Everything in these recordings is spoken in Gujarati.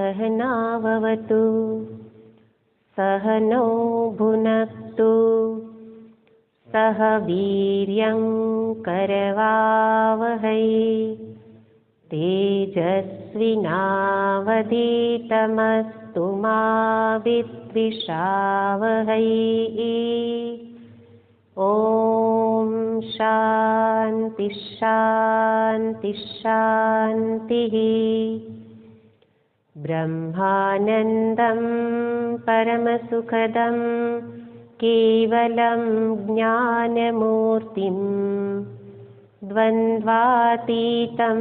सहनाववतु सहनौ भुनक्तु सह वीर्यं करवावहै तेजस्विनावधीतमस्तु मा विद्विषावहै। ॐ शान्ति शान्ति शान्तिः। ब्रह्मानन्दं परमसुखदं केवलं ज्ञानमूर्तिं द्वन्द्वातीतं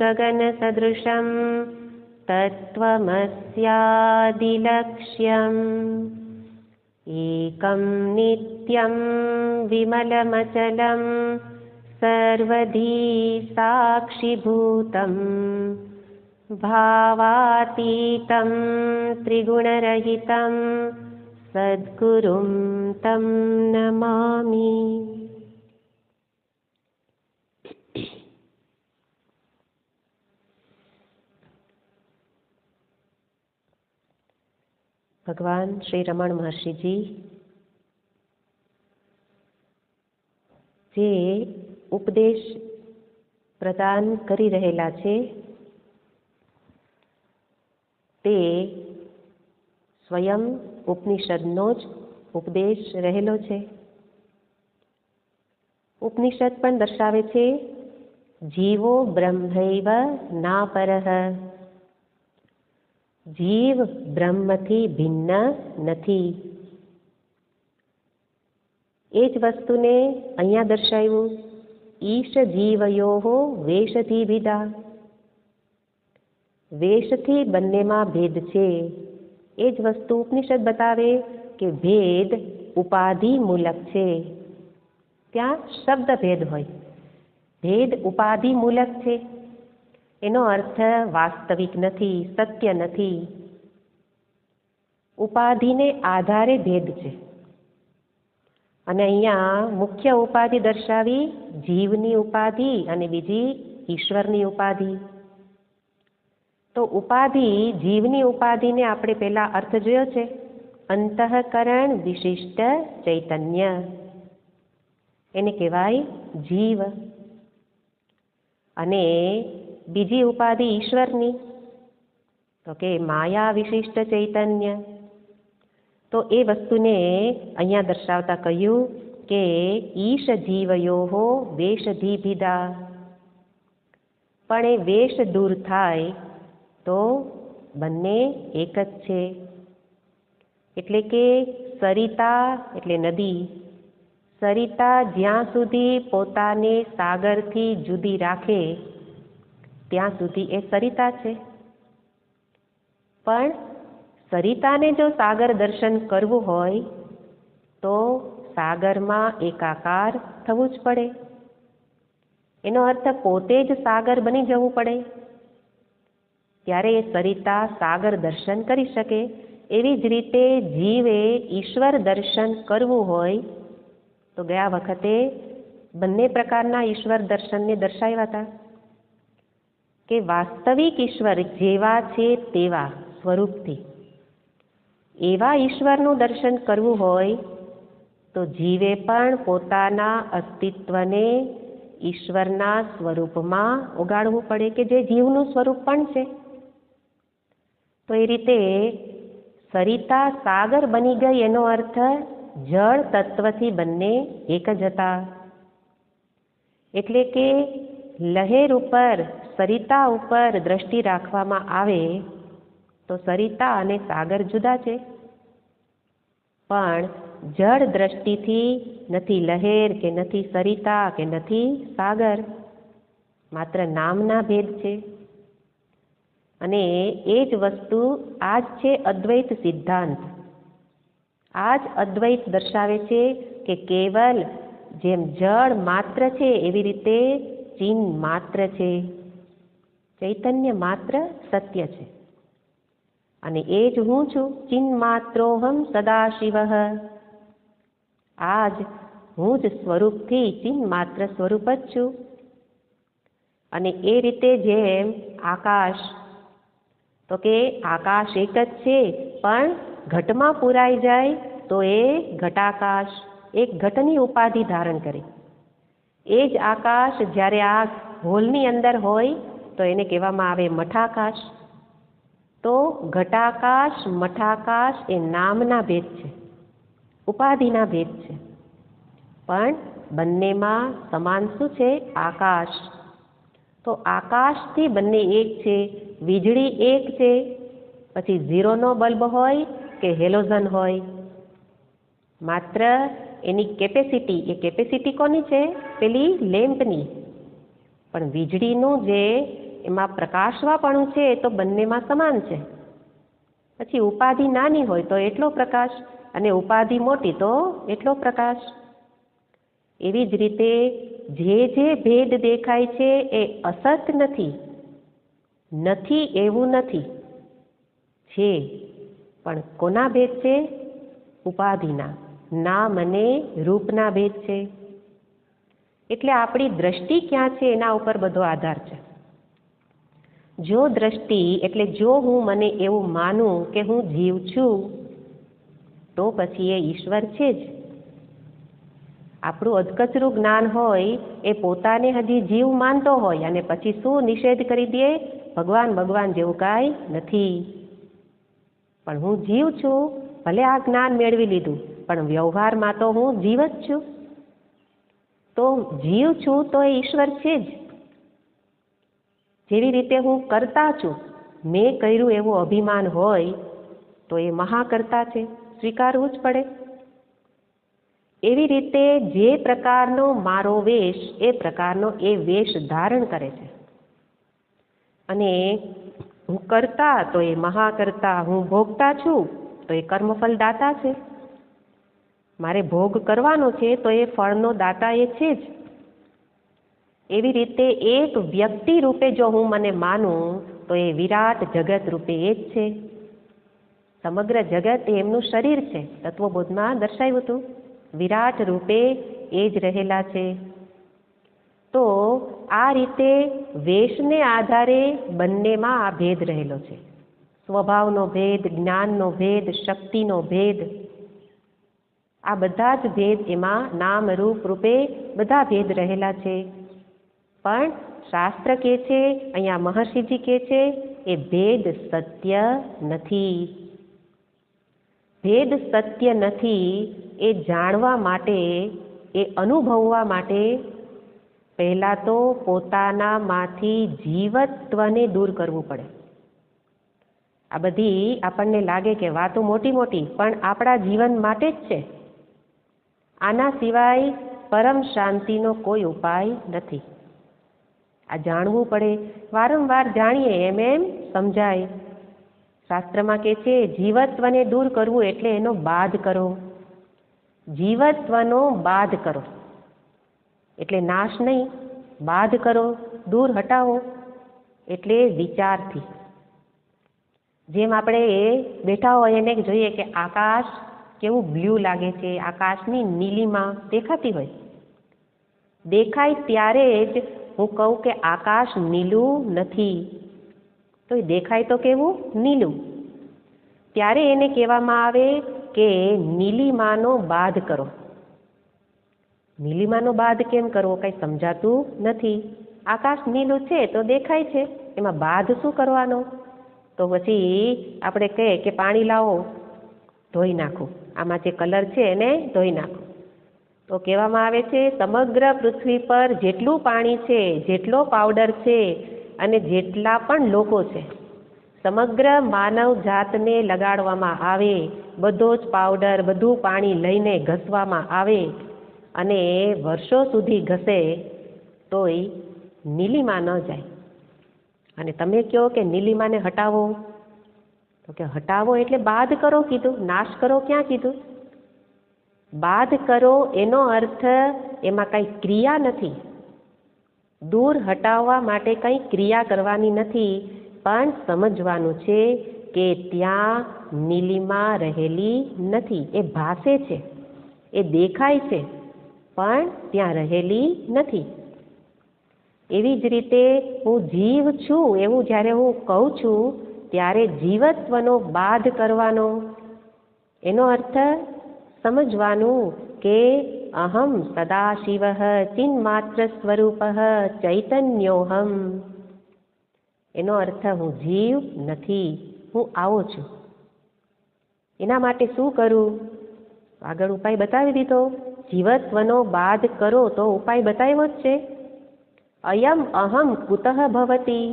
गगनसदृशं तत्त्वमस्यादिलक्ष्यम् एकं नित्यं विमलमचलं सर्वधी साक्षिभूतं भावातीतं त्रिगुणरहितं सद्गुरुं तं नमामि। भगवान श्री रमण महर्षि जी जे उपदेश प्रदान करी रहेला छे ते स्वयं उपनिषदनो ज उपदेश रहेलो छे। उपनिषद पण दर्शावे छे जीवो ब्रह्मैव ना परः, जीव ब्रह्मथी भिन्न નથી। એ જ વસ્તુને અહીંયા દર્શાવ્યું ઈશ જીવયોઃ વેશથી ભિદા। વેશથી બંનેમાં ભેદ છે। એ જ વસ્તુ ઉપનિષદ બતાવે કે ભેદ ઉપાધિ મૂલક છે। ત્યાં શબ્દ ભેદ હોય, ભેદ ઉપાધિ મૂલક છે। એનો અર્થ વાસ્તવિક નથી, સત્ય નથી। ઉપાધિને આધારે ભેદ છે। અને અહીંયા મુખ્ય ઉપાધિ દર્શાવી જીવની ઉપાધિ અને બીજી ઈશ્વરની ઉપાધિ। તો ઉપાધિ જીવની ઉપાધિને આપણે પહેલા અર્થ જોયો છે, અંતઃકરણ વિશિષ્ટ ચૈતન્ય, એને કહેવાય જીવ। અને બીજી ઉપાધિ ઈશ્વરની તો કે માયા વિશિષ્ટ ચૈતન્ય। તો એ વસ્તુને અહીંયા દર્શાવતા કહ્યું કે ઈશ જીવયોઃ વેશધી ભિદા। પણ એ વેશ દૂર થાય તો બંને એક જ છે। એટલે કે સરિતા એટલે નદી, સરિતા જ્યાં સુધી પોતાને સાગરથી જુદી રાખે ત્યાં સુધી એ સરિતા છે। પણ સરિતાને જો સાગર દર્શન કરવું હોય તો સાગરમાં એકાકાર થવું જ પડે। એનો અર્થ પોતે જ સાગર બની જવું પડે, ત્યારે એ સરિતા સાગર દર્શન કરી શકે। એવી જ રીતે જીવે ઈશ્વર દર્શન કરવું હોય તો ગયા વખતે બંને પ્રકારના ઈશ્વર દર્શનને દર્શાવ્યા હતા કે વાસ્તવિક ઈશ્વર જેવા છે તેવા સ્વરૂપથી એવા ઈશ્વરનું દર્શન કરવું હોય તો જીવે પણ પોતાના અસ્તિત્વને ઈશ્વરના સ્વરૂપમાં ઉગાડવું પડે કે જે જીવનું સ્વરૂપ પણ છે। તો એ રીતે સરિતા સાગર બની ગઈ એનો અર્થ જળ તત્વથી બંને એક જ હતા। એટલે કે લહેર ઉપર સરિતા ઉપર દ્રષ્ટિ રાખવામાં આવે તો સરિતા અને સાગર જુદા છે, પણ જળ દ્રષ્ટિથી નથી લહેર કે નથી સરિતા કે નથી સાગર, માત્ર નામના ભેદ છે। અને એ જ વસ્તુ આ જ છે અદ્વૈત સિદ્ધાંત। આ જ અદ્વૈત દર્શાવે છે કે કેવલ જેમ જળ માત્ર છે એવી રીતે ચિન્હ માત્ર છે, ચૈતન્ય માત્ર સત્ય છે। અને એ જ હું છું, ચિન્હ માત્રોહમ સદાશિવઃ। આ જ હું જ સ્વરૂપથી ચિન્હ માત્ર સ્વરૂપ જ છું। અને એ રીતે જેમ આકાશ, તો તો કે આકાશ એક જ છે, પણ ઘટમાં પૂરાઈ જાય તો એ ઘટાકાશ, એક ઘટની ઉપાધિ ધારણ કરે. એ જ આકાશ જ્યારે આ હોલની અંદર હોય તો એને કહેવામાં આવે મઠાકાશ. તો ઘટાકાશ મઠાકાશ એ નામના ભેદ છે, ઉપાધિના ભેદ છે, પણ બંનેમાં સમાન શું છે? આકાશ. તો આકાશથી બંને એક છે. વીજળી એક છે, પછી 0નો બલ્બ હોય કે હેલોજન હોય, માત્ર એની કેપેસિટી, એ કેપેસિટી કોની છે? પેલી લેમ્પની. પણ વીજળીનું જે એમાં પ્રકાશવાપણું છે એ તો બંનેમાં સમાન છે. પછી ઉપાધિ નાની હોય તો એટલો પ્રકાશ, અને ઉપાધિ મોટી તો એટલો પ્રકાશ. એવી જ રીતે જે ભેદ દેખાય છે એ અસત નથી, નથી એવું નથી, છે. પણ કોના ભેદ છે? ઉપાધિના, નામ અને રૂપના ભેદ છે. એટલે આપણી દ્રષ્ટિ ક્યાં છે એના ઉપર બધો આધાર છે. જો દ્રષ્ટિ એટલે જો હું મને એવું માનું કે હું જીવ છું, તો પછી એ ઈશ્વર છે જ. આપણું અધકચરું જ્ઞાન હોય એ પોતાને હજી જીવ માનતો હોય અને પછી શું નિષેધ કરી દે? ભગવાન ભગવાન જેવું કાંઈ નથી, પણ હું જીવ છું. ભલે આ જ્ઞાન મેળવી લીધું, પણ વ્યવહારમાં તો હું જીવ જ છું. તો જીવ છું તો એ ઈશ્વર છે જ. જેવી રીતે હું કરતા છું, મેં કર્યું એવું અભિમાન હોય તો એ મહાકર્તા છે, સ્વીકારવું જ પડે. એવી રીતે જે પ્રકારનો મારો વેશ, એ પ્રકારનો એ વેશ ધારણ કરે છે. અને હું કરતા તો એ મહાકર્તા, હું ભોગતા છું તો એ કર્મફળ દાતા છે. મારે ભોગ કરવાનો છે તો એ ફળનો દાતા એ છે જ. એવી રીતે એક વ્યક્તિ રૂપે જો હું મને માનું તો એ વિરાટ જગત રૂપે એ જ છે. સમગ્ર જગત એમનું શરીર છે, તત્વબોધમાં દર્શાવ્યું હતું. વિરાટ રૂપે એ જ રહેલા છે. તો આ રીતે વેશને આધારે બંનેમાં આ ભેદ રહેલો છે. સ્વભાવનો ભેદ, જ્ઞાનનો ભેદ, શક્તિનો ભેદ, આ બધા જ ભેદ એમાં નામ રૂપ રૂપે બધા ભેદ રહેલા છે. પણ શાસ્ત્ર કહે છે, અહીંયા મહર્ષિજી કહે છે, એ ભેદ સત્ય નથી. ભેદ સત્ય નથી એ જાણવા માટે, એ અનુભવવા માટે પહેલાં તો પોતાનામાંથી જીવત્વને દૂર કરવું પડે. આ બધી આપણને લાગે કે વાતો મોટી મોટી, પણ આપણા જીવન માટે જ છે. આના સિવાય પરમ શાંતિનો કોઈ ઉપાય નથી. આ જાણવું પડે. વારંવાર જાણીએ એમ એમ સમજાય. શાસ્ત્રમાં કહે છે જીવત્વને દૂર કરવું એટલે એનો બાદ કરો. જીવત્વનો બાદ કરો એટલે નાશ નહીં, બાદ કરો, દૂર હટાવો, એટલે વિચારથી. જેમ આપણે બેઠા હોય એને જોઈએ કે આકાશ કેવું બ્લુ લાગે છે, આકાશની નીલિમા દેખાતી હોય. દેખાય ત્યારે જ હું કહું કે આકાશ નીલું નથી, તો એ દેખાય તો કેવું? નીલું. ત્યારે એને કહેવામાં આવે કે નીલિમાનો બાદ કરો. નીલિમાનો બાદ કેમ કરવો કંઈ સમજાતું નથી. આકાશ નીલું છે તો દેખાય છે, એમાં બાદ શું કરવાનો? તો પછી આપણે કહીએ કે પાણી લાવો, ધોઈ નાખો, આમાં જે કલર છે એને ધોઈ નાખો. તો કહેવામાં આવે છે સમગ્ર પૃથ્વી પર જેટલું પાણી છે, જેટલો પાવડર છે અને જેટલા પણ લોકો છે, સમગ્ર માનવ જાતને લગાડવામાં આવે, બધો જ પાવડર, બધું પાણી લઈને ઘસવામાં આવે અને વર્ષો સુધી ઘસે તોય નીલિમા ન જાય. અને તમે કહો કે નીલિમાને હટાવો, તો કે હટાવો એટલે બાદ કરો કીધું, નાશ કરો ક્યાં કીધું? બાદ કરો એનો અર્થ એમાં કંઈ ક્રિયા નથી. દૂર હટાવવા માટે કંઈ ક્રિયા કરવાની નથી, પણ સમજવાનું છે કે ત્યાં નીલિમા રહેલી નથી. એ ભાસે છે, એ દેખાય છે, પણ ત્યાં રહેલી નથી. એવી જ રીતે હું જીવ છું એવું જ્યારે હું કહું છું ત્યારે જીવત્વનો બાધ કરવાનો, એનો અર્થ સમજવાનું કે અહમ સદાશિવ ચિન્માત્ર સ્વરૂપ ચૈતન્યોહમ. એનો અર્થ હું જીવ નથી, હું આવો છું. એના માટે શું કરું? આગળ ઉપાય બતાવી દીધો. જીવત્વનો બાધ કરો તો ઉપાય બતાવ્યો જ છે. અયમ અહમ કુતઃ ભવતી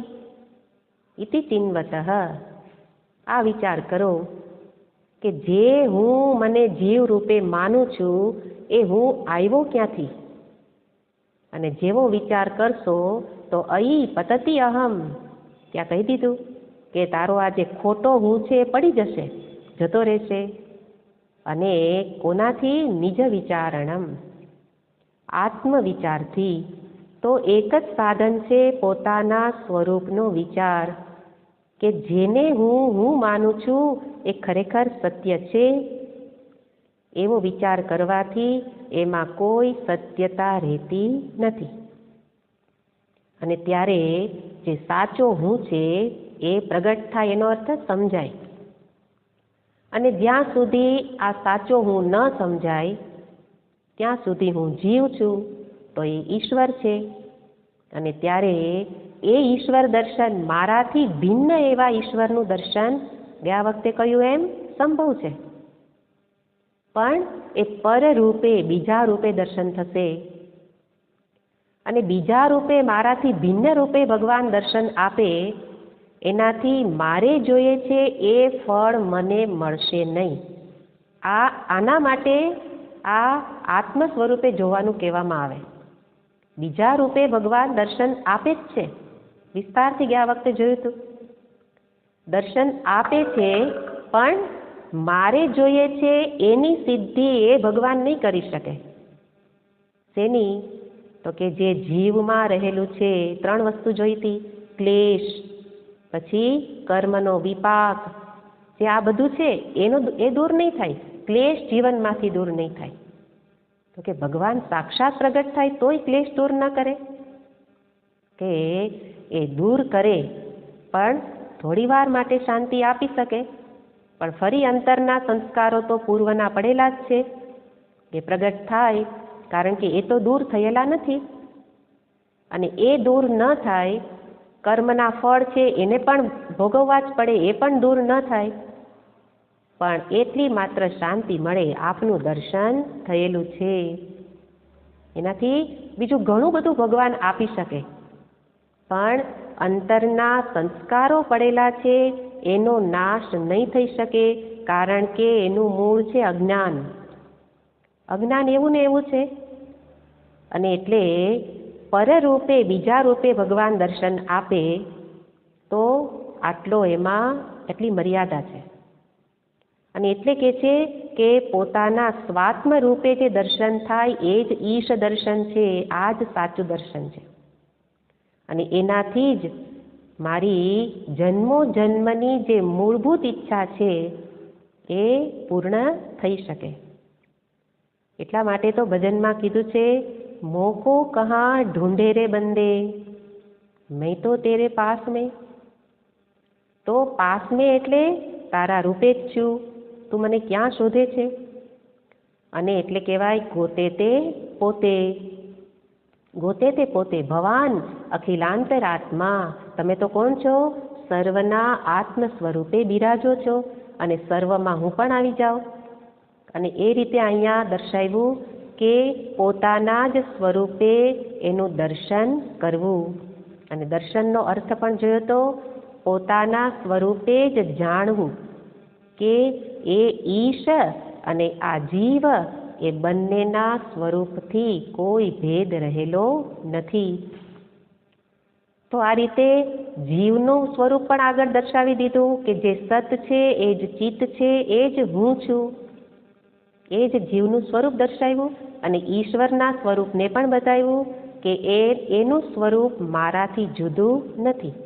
ઇતિ ચિન્વતઃ. આ વિચાર કરો કે જે હું મને જીવ રૂપે માનું છું એ હું આવ્યો ક્યાંથી? અને જેવો વિચાર કરશો તો અયી પતતી અહમ. ત્યાં કહી દીધું કે તારો આ જે ખોટો હું છે એ પડી જશે, જતો રહેશે. અને કોનાથી? નિજ વિચારણમ, આત્મવિચારથી. તો એક જ સાધન છે પોતાના સ્વરૂપનો વિચાર, કે જેને હું માનું છું એ ખરેખર સત્ય છે. એવો વિચાર કરવાથી એમાં કોઈ સત્યતા રહેતી નથી. અને ત્યારે જે સાચો હું છે એ પ્રગટ થાય, એનો અર્થ સમજાય. અને જ્યાં સુધી આ સાચો હું ન સમજાય ત્યાં સુધી હું જીવ છું, તો એ ઈશ્વર છે. અને ત્યારે એ ઈશ્વર દર્શન, મારાથી ભિન્ન એવા ઈશ્વરનું દર્શન ગયા વખતે કહ્યું એમ સંભવ છે, પણ એ પર રૂપે, બીજા રૂપે દર્શન થશે. અને બીજા રૂપે, મારાથી ભિન્ન રૂપે ભગવાન દર્શન આપે, એનાથી મારે જોઈએ છે એ ફળ મને મળશે નહીં. આના માટે આ આત્મ સ્વરૂપે જોવાનું કહેવામાં આવે. બીજા રૂપે ભગવાન દર્શન આપે જ છે, વિસ્તારથી ગયા વખતે જોયું હતું. દર્શન આપે છે, પણ મારે જોઈએ છે એની સિદ્ધિ એ ભગવાન નહીં કરી શકે. શેની? તો કે જે જીવમાં રહેલું છે. ત્રણ વસ્તુ જોઈ હતી: ક્લેશ, પછી કર્મનો વિપાક, જે આ બધું છે એ દૂર નહીં થાય. ક્લેશ જીવનમાંથી દૂર નહીં થાય. તો કે ભગવાન સાક્ષાત પ્રગટ થાય તોય ક્લેશ દૂર ન કરે? કે એ દૂર કરે, પણ થોડી વાર માટે શાંતિ આપી શકે, પણ ફરી અંતરના સંસ્કારો તો પૂર્વના પડેલા જ છે એ પ્રગટ થાય, કારણ કે એ તો દૂર થયેલા નથી. અને એ દૂર ન થાય, કર્મના ફળ છે એને પણ ભોગવવા જ પડે, એ પણ દૂર ન થાય. પણ એટલી માત્ર શાંતિ મળે, આપનું દર્શન થયેલું છે. એનાથી બીજું ઘણું બધું ભગવાન આપી શકે, પણ અંતરના સંસ્કારો પડેલા છે એનો નાશ નહીં થઈ શકે, કારણ કે એનું મૂળ છે અજ્ઞાન. અજ્ઞાન એવું ને એવું છે. અને એટલે પરરૂપે, બીજા રૂપે ભગવાન દર્શન આપે તો આટલો એમાં એટલી મર્યાદા છે. અને એટલે કે છે કે પોતાના સ્વાત્મ રૂપે જે દર્શન થાય એ જ ઈશ દર્શન છે, આ જ સાચું દર્શન છે. અને એનાથી જ મારી જન્મો જન્મની જે મૂળભૂત ઈચ્છા છે એ પૂર્ણ થઈ શકે. એટલા માટે તો ભજનમાં કીધું છે, મોકો કહા ઢૂંઢે રે બંદે, મેં તો તેરે પાસ મેં. તો પાસ મેં એટલે તારા રૂપે જ છું, તું મને ક્યાં શોધે છે? અને એટલે કહેવાય ગોતે તે પોતે. ગોતે તે પોતે, ભવાન અખિલાંતર આત્મા. તમે તો કોણ છો? સર્વના આત્મ સ્વરૂપે બિરાજો છો, અને સર્વમાં હું પણ આવી જાઉં. અને એ રીતે અહીંયા દર્શાવ્યું કે પોતાના જ સ્વરૂપે એનું દર્શન કરવું. અને દર્શનનો અર્થ પણ જોયો તો પોતાના સ્વરૂપે જ જાણવું કે એ ઈશ અને આ જીવ એ બંનેના સ્વરૂપથી કોઈ ભેદ રહેલો નથી. તો આ રીતે જીવનું સ્વરૂપ પણ આગળ દર્શાવી દીધું કે જે સત છે એ જ ચિત્ત છે, એ જ હું છું, એ જ જીવનું સ્વરૂપ દર્શાવ્યું. અને ઈશ્વરના સ્વરૂપને પણ બતાવ્યું કે એનું સ્વરૂપ મારાથી જુદું નથી.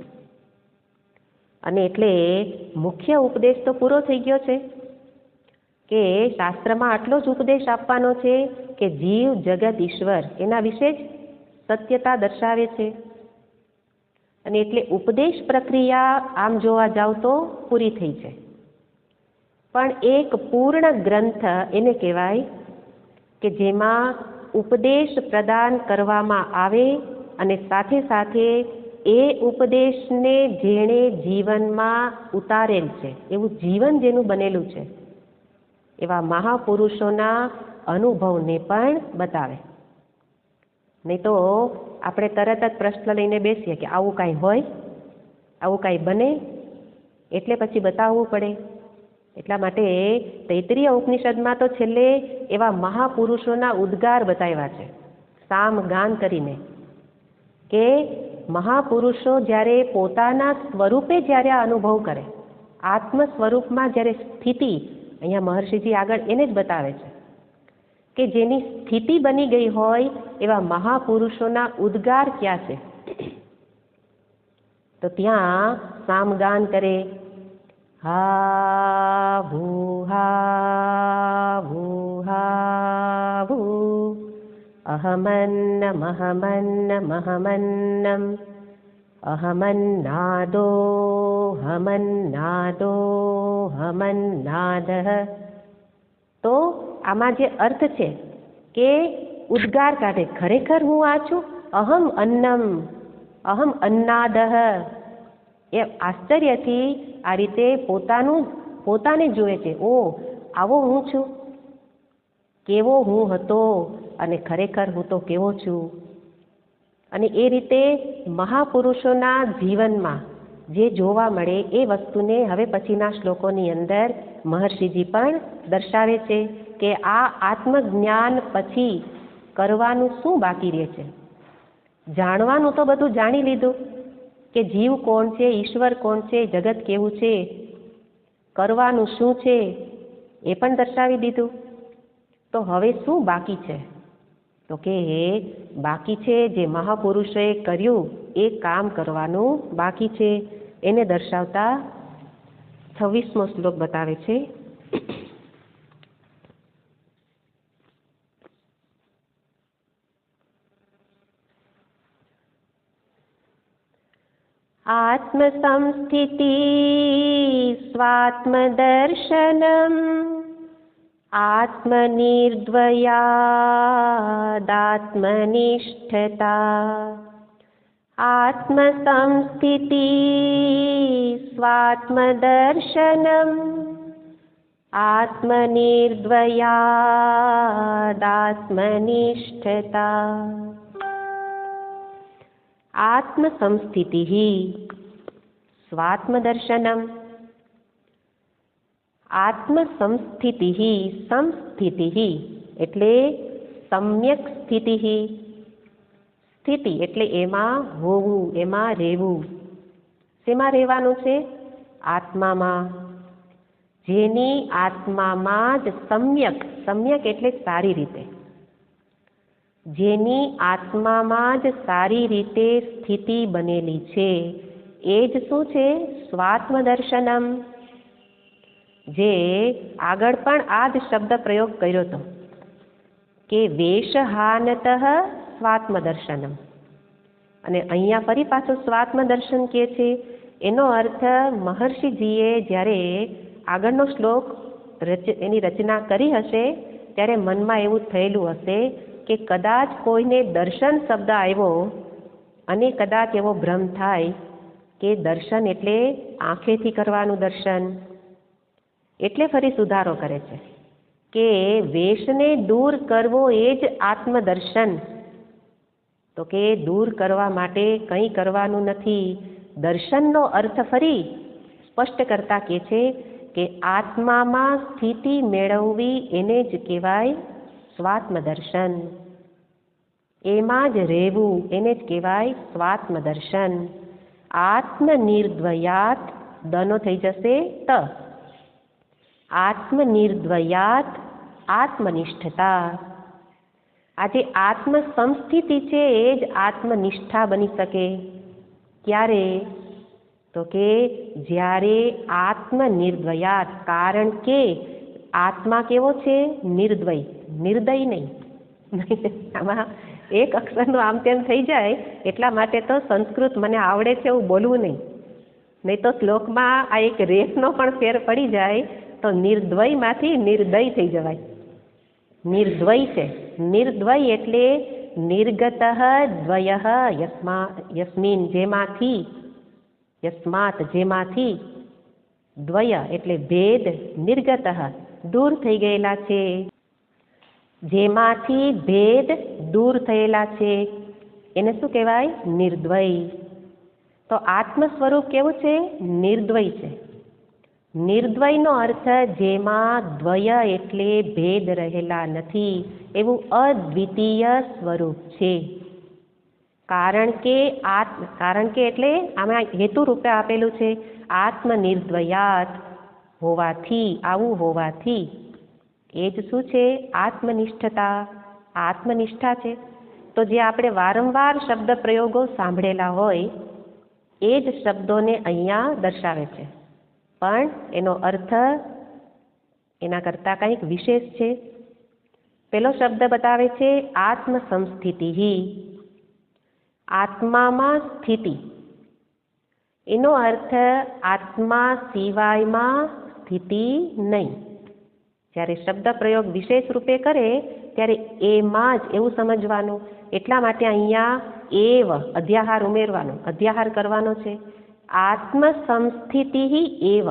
અને એટલે મુખ્ય ઉપદેશ તો પૂરો થઈ ગયો છે કે શાસ્ત્રમાં આટલો જ ઉપદેશ આપવાનો છે કે જીવ જગત ઈશ્વર એના વિશે જ સત્યતા દર્શાવે છે. અને એટલે ઉપદેશ પ્રક્રિયા આમ જોવા જાવ તો પૂરી થઈ છે, પણ એક પૂર્ણ ગ્રંથ એને કહેવાય કે જેમાં ઉપદેશ પ્રદાન કરવામાં આવે અને સાથે સાથે એ ઉપદેશને જેણે જીવનમાં ઉતારેલ છે, એવું જીવન જેનું બનેલું છે, એવા મહાપુરુષોના અનુભવને પણ બતાવે. નહીં તો આપણે તરત જ પ્રશ્ન લઈને બેસીએ કે આવું કાંઈ હોય, આવું કાંઈ બને, એટલે પછી બતાવવું પડે. એટલા માટે તૈત્રીય ઉપનિષદમાં તો છેલ્લે એવા મહાપુરુષોના ઉદ્ગાર બતાવ્યા છે, સામ ગાન કરીને, કે મહાપુરુષો જ્યારે પોતાના સ્વરૂપે જ્યારે આ અનુભવ કરે, આત્મ સ્વરૂપમાં જ્યારે સ્થિતિ, અહીંયા મહર્ષિજી આગળ એને જ બતાવે છે કે જેની સ્થિતિ બની ગઈ હોય એવા મહાપુરુષોના ઉદ્ગાર ક્યાં છે, તો ત્યાં સામગાન કરે, હા ભૂ હા ભૂ હા ભૂ અહમન્નમ અહમન્નમ અહમન્નમ અહમન્નાદો હમન્નાદો હમન્નાદઃ. તો આમાં જે અર્થ છે કે ઉદ્ગાર કાઢે, ખરેખર હું આ છું, અહમ અન્નમ અહમ અન્નાદઃ, એ આશ્ચર્યથી આ રીતે પોતાને જુએ છે. ઓ આવો હું છું, કેવો હું હતો અને ખરેખર હું તો કેવો છું. અને એ રીતે મહાપુરુષોના જીવનમાં જે જોવા મળે એ વસ્તુને હવે પછીના શ્લોકોની અંદર મહર્ષિજી પણ દર્શાવે છે કે આ આત્મજ્ઞાન પછી કરવાનું શું બાકી રહે છે. જાણવાનું તો બધું જાણી લીધું કે જીવ કોણ છે, ઈશ્વર કોણ છે, જગત કેવું છે, કરવાનું શું છે એ પણ દર્શાવી દીધું. તો હવે શું બાકી છે, તો કે બાકી છે જે મહાપુરુષોએ કર્યું એ કામ કરવાનું બાકી છે. એને દર્શાવતા 26મો શ્લોક બતાવે છે. આત્મસંસ્થિતિ સ્વાત્મદર્શનમ આત્મનિર્દ્વયાદાત્મનિષ્ઠતા. આત્મસંસ્થિતિ સ્વાત્મદર્શનમ આત્મનિર્દ્વયાદાત્મનિષ્ઠતા. આત્મસંસ્થિતિ સ્વાત્મદર્શનમ. આત્મસંસ્થિતિ, સંસ્થિતિ એટલે સમ્યક સ્થિતિ, સ્થિતિ એટલે એમાં હોવું, એમાં રહેવું. શેમાં રહેવાનું છે? આત્મામાં. જેની આત્મામાં જ સમ્યક, સમ્યક એટલે સારી રીતે, જેની આત્મામાં જ સારી રીતે સ્થિતિ બનેલી છે એ જ શું છે? સ્વાત્મદર્શનમ. જે આગળ પણ આ જ શબ્દ પ્રયોગ કર્યો હતો કે વેશહાનતઃ સ્વાત્મદર્શનમ, અને અહીંયા ફરી પાછું સ્વાત્મદર્શન કહે છે. એનો અર્થ મહર્ષિજીએ જ્યારે આગળનો શ્લોક એની રચના કરી હશે ત્યારે મનમાં એવું થયેલું હશે કે કદાચ કોઈને દર્શન શબ્દ આવ્યો અને કદાચ એવો ભ્રમ થાય કે દર્શન એટલે આંખેથી કરવાનું દર્શન. એટલે ફરી સુધારો કરે છે કે વેશને દૂર કરવો એ જ આત્મદર્શન. તો કે દૂર કરવા માટે કંઈ કરવાનું નથી. દર્શનનો અર્થ ફરી સ્પષ્ટ કરતા કહે છે કે આત્મામાં સ્થિતિ મેળવવી એને જ કહેવાય સ્વાત્મદર્શન. એમાં જ રહેવું એને જ કહેવાય સ્વાત્મદર્શન. આત્મનિર્દ્વયાત, દનો થઈ જશે ત. આત્મનિર્દ્વયાત આત્મનિષ્ઠતા. આ જે આત્મસંસ્થિતિ છે એ જ આત્મનિષ્ઠા બની શકે. ક્યારે? તો કે જ્યારે આત્મનિર્દ્વયાત, કારણ કે આત્મા કેવો છે? નિર્દ્વય, નિર્દય નહીં. આમાં એક અક્ષરનું આમ તેમ થઈ જાય એટલા માટે તો સંસ્કૃત મને આવડે છે એવું બોલવું નહીં તો શ્લોકમાં આ એક રેખનો પણ ફેર પડી જાય તો નિર્દ્વયમાંથી નિર્દય થઈ જવાય. નિર્દ્વય છે. નિર્દ્વય એટલે નિર્ગત દ્વય યસ્મિન જેમાંથી, યસ્માત જેમાંથી, દ્વય એટલે ભેદ, નિર્ગત દૂર થઈ ગયેલા છે, જેમાંથી ભેદ દૂર થયેલા છે એને શું કહેવાય? નિર્દ્વય. તો આત્મ સ્વરૂપ કેવું છે? નિર્દ્વય છે. નિર્દ્વયનો અર્થ જેમાં દ્વય એટલે ભેદ રહેલા નથી એવું અદ્વિતીય સ્વરૂપ છે. કારણ કે એટલે આમાં હેતુ રૂપે આપેલું છે આત્મનિર્દ્વયાત હોવાથી, આવું હોવાથી. એ જ શું છે? આત્મનિષ્ઠતા, આત્મનિષ્ઠા છે. તો જે આપણે વારંવાર શબ્દ પ્રયોગો સાંભળેલા હોય એ જ શબ્દોને અહીંયા દર્શાવે છે, પણ એનો અર્થ એના કરતાં કંઈક વિશેષ છે. પેલો શબ્દ બતાવે છે આત્મસંસ્થિતિ, આત્મામાં સ્થિતિ. એનો અર્થ આત્મા સિવાયમાં સ્થિતિ નહીં. જ્યારે શબ્દ પ્રયોગ વિશેષ રૂપે કરે ત્યારે એમાં જ એવું સમજવાનું. એટલા માટે અહીંયા એવ અધ્યાહાર ઉમેરવાનો, અધ્યાહાર કરવાનો છે. આત્મસંસ્થિતિ એવ.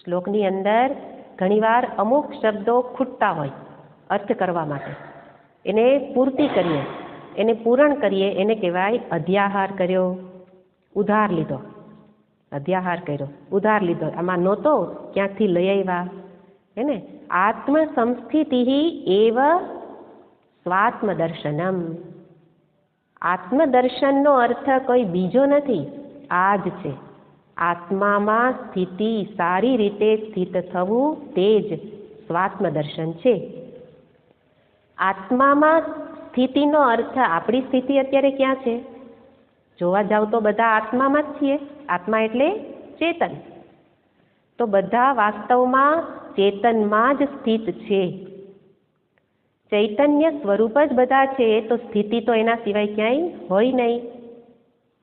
શ્લોકની અંદર ઘણીવાર અમુક શબ્દો ખૂટતા હોય અર્થ કરવા માટે, એને પૂર્તિ કરીએ, એને પૂરણ કરીએ, એને કહેવાય અધ્યાહાર કર્યો, ઉધાર લીધો. અધ્યાહાર કર્યો, ઉધાર લીધો, આમાં નહોતો ક્યાંકથી લઈ આવ્યા હે ને. આત્મસંસ્થિતિ એવ સ્વાત્મદર્શનમ. આત્મદર્શનનો અર્થ કોઈ બીજો નથી, આ જ છે. આત્મામાં સ્થિતિ, સારી રીતે સ્થિત થવું તે જ સ્વાત્મદર્શન છે. આત્મામાં સ્થિતિનો અર્થ આપણી સ્થિતિ અત્યારે ક્યાં છે? જોવા જાવ તો બધા આત્મામાં જ છીએ. આત્મા એટલે ચેતન. તો બધા વાસ્તવમાં ચેતનમાં જ સ્થિત છે. ચૈતન્ય સ્વરૂપ જ બધા છે, તો સ્થિતિ તો એના સિવાય ક્યાંય હોય નહીં.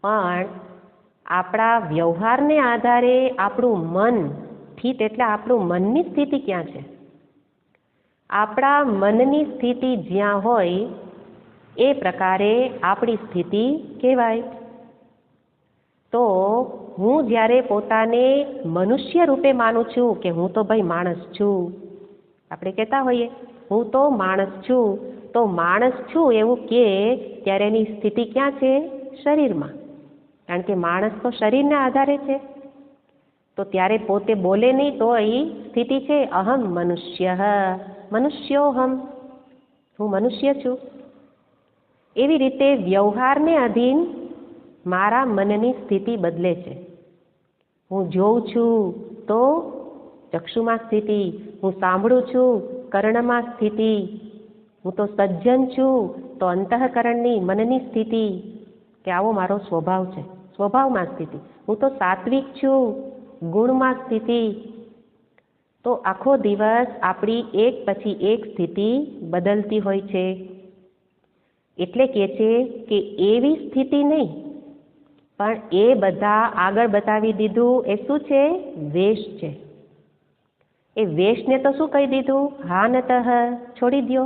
પણ આપણા વ્યવહારને આધારે આપણું મન સ્થિત, એટલે આપણું મનની સ્થિતિ ક્યાં છે? આપણા મનની સ્થિતિ જ્યાં હોય એ પ્રકારે આપણી સ્થિતિ કહેવાય. તો હું જ્યારે પોતાને મનુષ્ય રૂપે માનું છું કે હું તો ભાઈ માણસ છું, આપણે કહેતા હોઈએ હું તો માણસ છું, તો માણસ છું એવું કે ત્યારે એની સ્થિતિ ક્યાં છે? શરીરમાં. કારણ કે માણસ તો શરીરના આધારે છે. તો ત્યારે પોતે બોલે નહીં તો એ સ્થિતિ છે અહમ મનુષ્ય, મનુષ્યોહમ, હું મનુષ્ય છું. એવી રીતે વ્યવહારને અધીન મારા મનની સ્થિતિ બદલે છે. હું જોઉં છું તો ચક્ષુમાં સ્થિતિ, હું સાંભળું છું કર્ણમાં સ્થિતિ, હું તો સજ્જન છું તો અંતઃકરણની, મનની સ્થિતિ, કે આવો મારો સ્વભાવ છે, સ્વભાવમાં સ્થિતિ. હું તો સાત્વિક છું, ગુણમાં સ્થિતિ. તો આખો દિવસ આપણી એક પછી એક સ્થિતિ બદલતી હોય છે. એટલે કહે છે કે એવી સ્થિતિ નહીં, પણ એ બધા આગળ બતાવી દીધું એ શું છે? વેશ છે. એ વેશને તો શું કહી દીધું? હાનતઃ, છોડી દ્યો.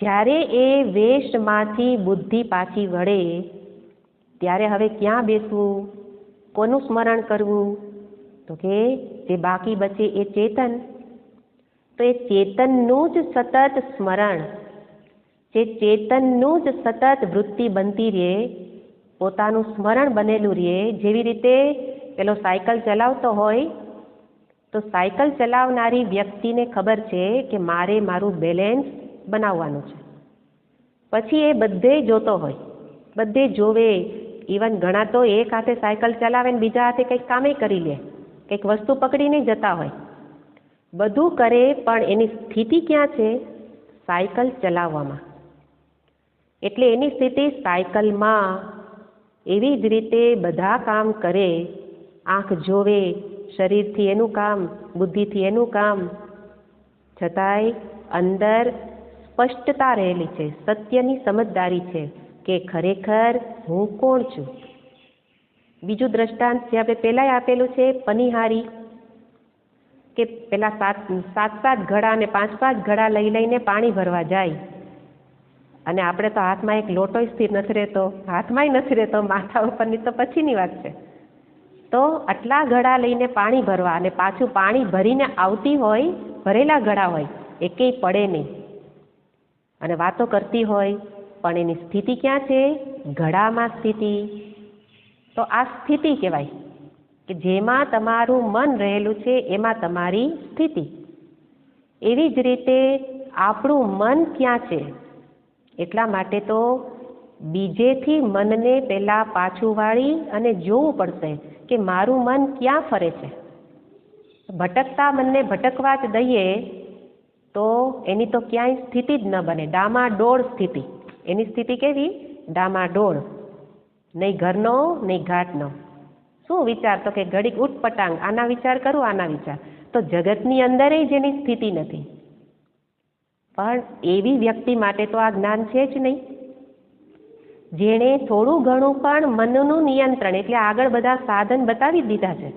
જ્યારે એ વેશમાંથી બુદ્ધિ પાછી વળે ત્યારે હવે ક્યાં બેસવું, કોનું સ્મરણ કરવું? તો કે જે બાકી બચે એ ચેતન. તો એ ચેતનનું જ સતત સ્મરણ, જે ચેતનનું જ સતત વૃત્તિ બનતી રહે, પોતાનું સ્મરણ બનેલું રહે. જેવી રીતે પેલો સાયકલ ચલાવતો હોય તો સાયકલ ચલાવનારી વ્યક્તિને ખબર છે કે મારે મારું બેલેન્સ બનાવવાનું છે. પછી એ બધે જોતો હોય, બધે જોવે. ઇવન ઘણા તો એક હાથે સાયકલ ચલાવે ને બીજા હાથે કંઈક કામે કરી લે, કંઈક વસ્તુ પકડીને જતા હોય, બધું કરે, પણ એની સ્થિતિ ક્યાં છે? સાયકલ ચલાવવામાં. એટલે એની સ્થિતિ સાયકલમાં. એવી જ રીતે બધા કામ કરે, આંખ જોવે, શરીરથી એનું કામ, બુદ્ધિથી એનું કામ, છતાંય અંદર સ્પષ્ટતા રહેલી છે, સત્યની સમજદારી છે કે ખરેખર હું કોણ છું. બીજું દ્રષ્ટાંત જે આપણે પહેલાંય આપેલું છે, પનિહારી, કે પેલા સાત ઘડા અને પાંચ ઘડા લઈને પાણી ભરવા જાય, અને આપણે તો હાથમાં એક લોટોય સ્થિર નથી રહેતો, હાથમાંય નથી રહેતો, માથા ઉપરની તો પછીની વાત છે. તો આટલા ઘડા લઈને પાણી ભરવા, અને પાછું પાણી ભરીને આવતી હોય, ભરેલા ઘડા હોય, એકેય પડે નહીં, અને વાતો કરતી હોય, પણ એની સ્થિતિ ક્યાં છે? ઘડામાં સ્થિતિ. તો આ સ્થિતિ કહેવાય કે જેમાં તમારું મન રહેલું છે, એમાં તમારી સ્થિતિ. એવી જ રીતે આપણું મન ક્યાં છે? એટલા માટે તો બીજેથી મનને પહેલાં પાછું વાળી અને જોવું પડશે કે મારું મન ક્યાં ફરે છે. ભટકતા મનને ભટકવા જ દઈએ તો એની તો ક્યાંય સ્થિતિ જ ન બને, ડામાડોળ સ્થિતિ. એની સ્થિતિ કેવી? ડામાડોળ, નહીં ઘરનો નહીં ઘાટનો. શું વિચાર? તો કે ઘડીક ઉટપટાંગ, આના વિચાર કરું, આના વિચાર. તો જગતની અંદરે જેની સ્થિતિ નથી. પણ એવી વ્યક્તિ માટે તો આ જ્ઞાન છે જ નહીં. જેણે થોડું ઘણું પણ મનનું નિયંત્રણ, એટલે આગળ બધા સાધન બતાવી દીધા છે,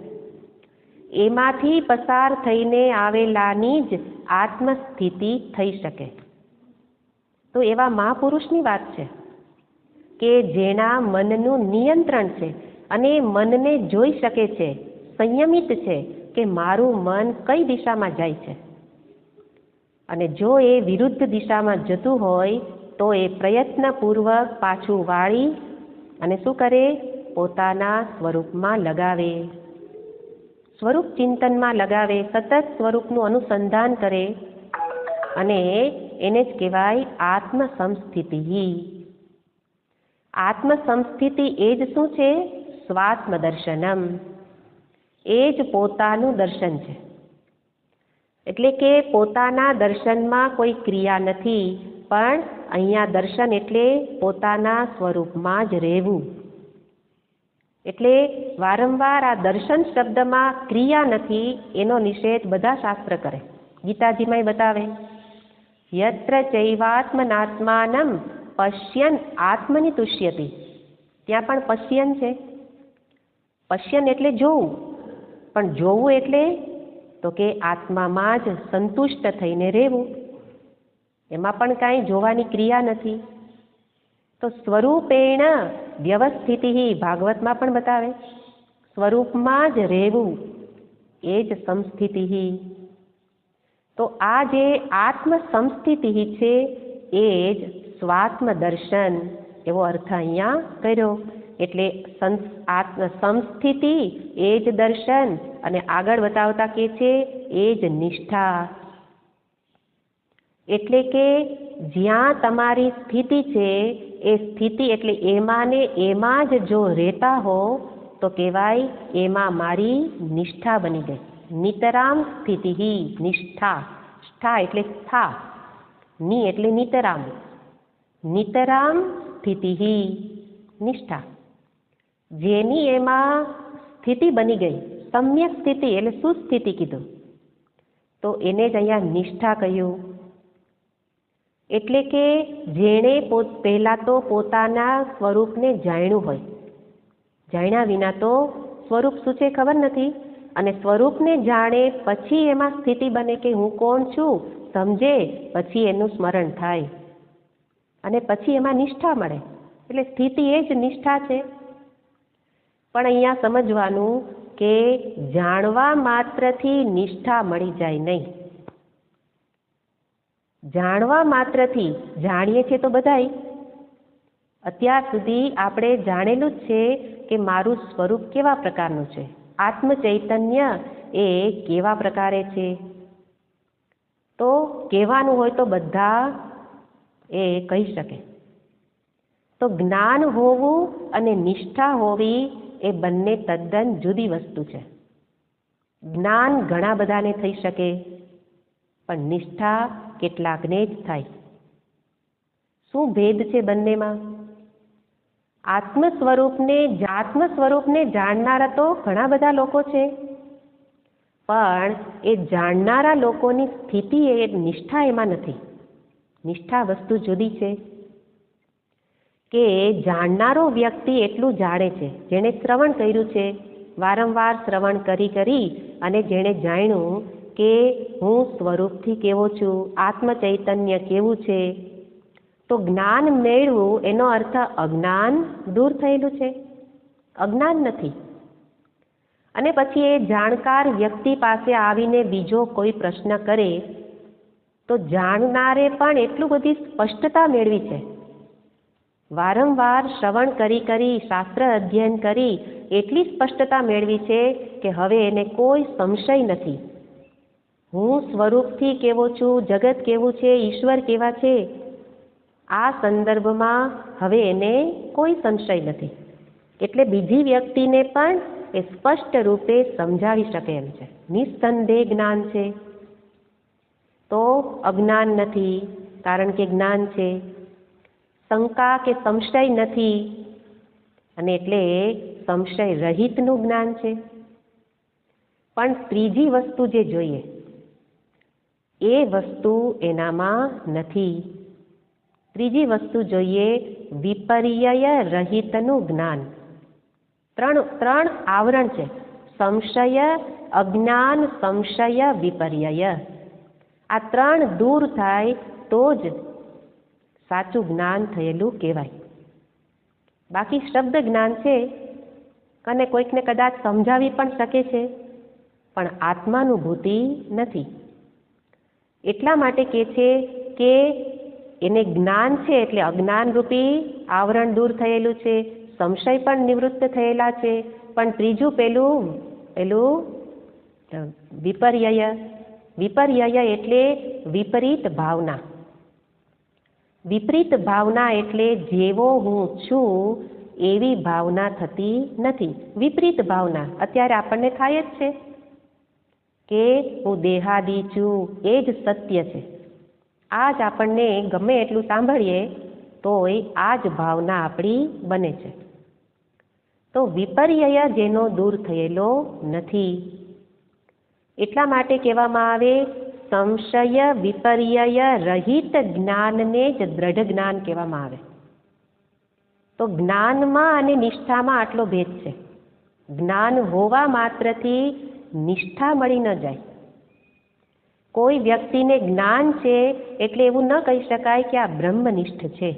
એમાંથી પસાર થઈને આવેલાની જ આત્મસ્થિતિ થઈ શકે. તો એવા મહાપુરુષની વાત છે કે જેના મનનું નિયંત્રણ છે અને મનને જોઈ શકે છે, સંયમિત છે કે મારું મન કઈ દિશામાં જાય છે. અને જો એ વિરુદ્ધ દિશામાં જતું હોય તો એ પ્રયત્નપૂર્વક પાછું વાળી અને શું કરે? પોતાના સ્વરૂપમાં લગાવે, સ્વરૂપ ચિંતનમાં લગાવે, સતત સ્વરૂપનું અનુસંધાન કરે, અને એને જ કહેવાય આત્મસંસ્થિતિ. આત્મસંસ્થિતિ એ જ શું છે? સ્વાત્મ દર્શનમ. એ જ પોતાનું દર્શન છે. એટલે કે પોતાના દર્શનમાં કોઈ ક્રિયા નથી, પણ અહીંયા દર્શન એટલે પોતાના સ્વરૂપમાં જ રહેવું. એટલે વારંવાર આ દર્શન શબ્દમાં ક્રિયા નથી, એનો નિષેધ બધા શાસ્ત્ર કરે. ગીતાજીમાંય બતાવે, યત્ર ચૈવાત્મનાત્માનમ પશ્યન આત્મનિ તુષ્યતિ. ત્યાં પણ પશ્યન છે. પશ્યન એટલે જોવું, પણ જોવું એટલે તો કે આત્મામાં જ સંતુષ્ટ થઈને રહેવું. એમાં પણ કાંઈ જોવાની ક્રિયા નથી. તો સ્વરૂપેણ વ્યવસ્થિતિ, ભાગવતમાં પણ બતાવે, સ્વરૂપમાં જ રહેવું એ જ સંસ્થિતિ. તો આ જે આત્મસંસ્થિતિ છે એ જ સ્વાત્મ દર્શન, એવો અર્થ અહીંયા કર્યો. એટલે સંસ્થિતિ એ જ દર્શન, અને આગળ બતાવતા કે છે એ જ નિષ્ઠા. એટલે કે જ્યાં તમારી સ્થિતિ છે એ સ્થિતિ એટલે એમાં ને એમાં જ જો રહેતા હો તો કહેવાય એમાં મારી નિષ્ઠા બની ગઈ. નિતરામ સ્થિતિ, નિષ્ઠા. સ્થા એટલે સ્થા, ની એટલે નિતરામ, નિતરામ સ્થિતિ, નિષ્ઠા. જેની એમાં સ્થિતિ બની ગઈ, સમ્યક સ્થિતિ એટલે સુસ્થિતિ કીધું, તો એને જ અહીંયા નિષ્ઠા કહ્યું. એટલે કે જેણે પહેલાં તો પોતાના સ્વરૂપને જાણ્યું હોય, જાણ્યા વિના તો સ્વરૂપ શું છે ખબર નથી, અને સ્વરૂપને જાણે પછી એમાં સ્થિતિ બને કે હું કોણ છું સમજે, પછી એનું સ્મરણ થાય અને પછી એમાં નિષ્ઠા મળે. એટલે સ્થિતિ એ જ નિષ્ઠા છે. પણ અહીંયા સમજવાનું કે જાણવા માત્રથી નિષ્ઠા મળી જાય નહીં. જાણવા માત્રથી, જાણીએ છીએ તો બધાય, અત્યાર સુધી આપણે જાણેલું જ છે કે મારું સ્વરૂપ કેવા પ્રકારનું છે, આત્મ ચૈતન્ય એ કેવા પ્રકારે છે. તો કહેવાનું હોય તો બધા એ કહી શકે. તો જ્ઞાન હોવું અને નિષ્ઠા હોવી એ બંને તદ્દન જુદી વસ્તુ છે. જ્ઞાન ઘણા બધાને થઈ શકે, પણ નિષ્ઠા કેટલાકને જ થાય. શું ભેદ છે બંનેમાં? આત્મ સ્વરૂપને જાણનારા તો ઘણા બધા લોકો છે, પણ એ જાણનારા લોકોની સ્થિતિ એ નિષ્ઠા એમાં નથી. નિષ્ઠા વસ્તુ જુદી છે કે જાણનારો વ્યક્તિ એટલું જાણે છે, જેણે શ્રવણ કર્યું છે, વારંવાર શ્રવણ કરી અને જેણે જાણ્યું કે હું સ્વરૂપથી કેવો છું, આત્મ ચૈતન્ય કેવું છે, તો જ્ઞાન મેળવું એનો અર્થ અજ્ઞાન દૂર થયેલું છે, અજ્ઞાન નથી. અને પછી એ જાણકાર વ્યક્તિ પાસે આવીને બીજો કોઈ પ્રશ્ન કરે તો જાણનારે પણ એટલું બધી સ્પષ્ટતા મેળવી છે, વારંવાર શ્રવણ કરી શાસ્ત્ર અધ્યયન કરી એટલી સ્પષ્ટતા મેળવી છે કે હવે એને કોઈ સંશય નથી. હું સ્વરૂપથી કેવો છું, જગત કેવું છે, ઈશ્વર કેવા છે, આ સંદર્ભમાં હવે એને કોઈ સંશય નથી. એટલે બીજી વ્યક્તિને પણ એ સ્પષ્ટ રૂપે સમજાવી શકે એમ છે. નિસ્સંદેહ જ્ઞાન છે, તો અજ્ઞાન નથી, કારણ કે જ્ઞાન છે. શંકા કે સંશય નથી, અને એટલે સંશય રહિતનું જ્ઞાન છે. પણ ત્રીજી વસ્તુ જે જોઈએ એ વસ્તુ એનામાં નથી. ત્રીજી વસ્તુ જોઈએ વિપર્યય રહિતનું જ્ઞાન. ત્રણ આવરણ છે: સંશય, અજ્ઞાન, સંશય, વિપર્યય. આ ત્રણ દૂર થાય તો જ સાચું જ્ઞાન થયેલું કહેવાય. બાકી શબ્દ જ્ઞાન છે અને કોઈકને કદાચ સમજાવી પણ શકે છે, પણ આત્માનુભૂતિ નથી. એટલા માટે કહે છે કે એને જ્ઞાન છે એટલે અજ્ઞાનરૂપી આવરણ દૂર થયેલું છે, સંશય પણ નિવૃત્ત થયેલા છે. પણ ત્રીજું પેલું વિપર્યય. વિપર્યય એટલે વિપરીત ભાવના. વિપરીત ભાવના એટલે જેવો હું છું એવી ભાવના થતી નથી. વિપરીત ભાવના અત્યારે આપણને થાય જ છે કે હું દેહાદી છું, એ જ સત્ય છે. આ જ આપણને ગમે એટલું સાંભળીએ તોય આ જ ભાવના આપણી બને છે. તો વિપર્યય જેનો દૂર થયેલો નથી, એટલા માટે કહેવામાં આવે સંશય વિપર્યય રહિત જ્ઞાનને જ દ્રઢ જ્ઞાન કહેવામાં આવે. તો જ્ઞાનમાં અને નિષ્ઠામાં આટલો ભેદ છે. જ્ઞાન હોવા માત્રથી નિષ્ઠા મળી ન જાય. કોઈ વ્યક્તિને જ્ઞાન છે એટલે એવું ન કહી શકાય કે આ બ્રહ્મનિષ્ઠ છે.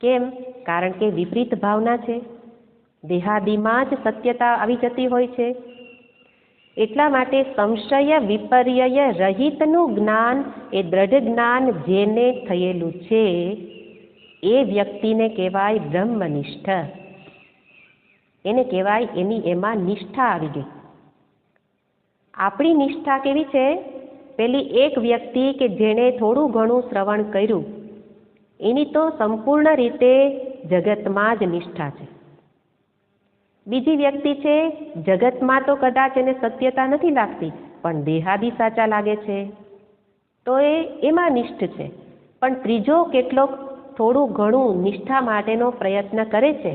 કેમ? કારણ કે વિપરીત ભાવના છે, દેહાદિમાં જ સત્યતા આવી જતી હોય છે. એટલા માટે સંશય વિપર્યય રહિતનું જ્ઞાન એ દ્રઢ જ્ઞાન જેને થયેલું છે એ વ્યક્તિને કહેવાય બ્રહ્મનિષ્ઠ. એને કહેવાય એની એમાં નિષ્ઠા આવી ગઈ. આપણી નિષ્ઠા કેવી છે? પેલી એક વ્યક્તિ કે જેણે થોડું ઘણું શ્રવણ કર્યું એની તો સંપૂર્ણ રીતે જગતમાં જ નિષ્ઠા છે. બીજી વ્યક્તિ છે જગતમાં તો કદાચ એને સત્યતા નથી લાગતી, પણ દેહાદી સાચા લાગે છે તો એમાં નિષ્ઠ છે. પણ ત્રીજો કેટલોક થોડું ઘણું નિષ્ઠા માટેનો પ્રયત્ન કરે છે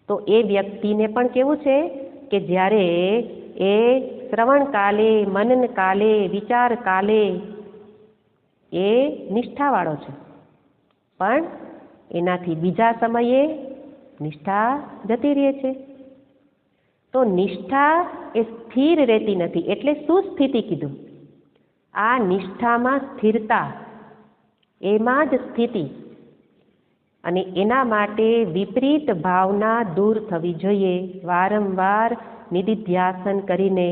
તો એ વ્યક્તિને પણ કેવું છે કે જ્યારે એ શ્રવણ કાલે, મનન કાલે, વિચાર કાલે એ નિષ્ઠાવાળો છે, પણ એનાથી બીજા સમયે નિષ્ઠા જતી રહે છે. તો નિષ્ઠા એ સ્થિર રહેતી નથી, એટલે શું સ્થિતિ કીધું? આ નિષ્ઠામાં સ્થિરતા, એમાં જ સ્થિતિ. અને એના માટે વિપરીત ભાવના દૂર થવી જોઈએ. વારંવાર નિધિધ્યાસન કરીને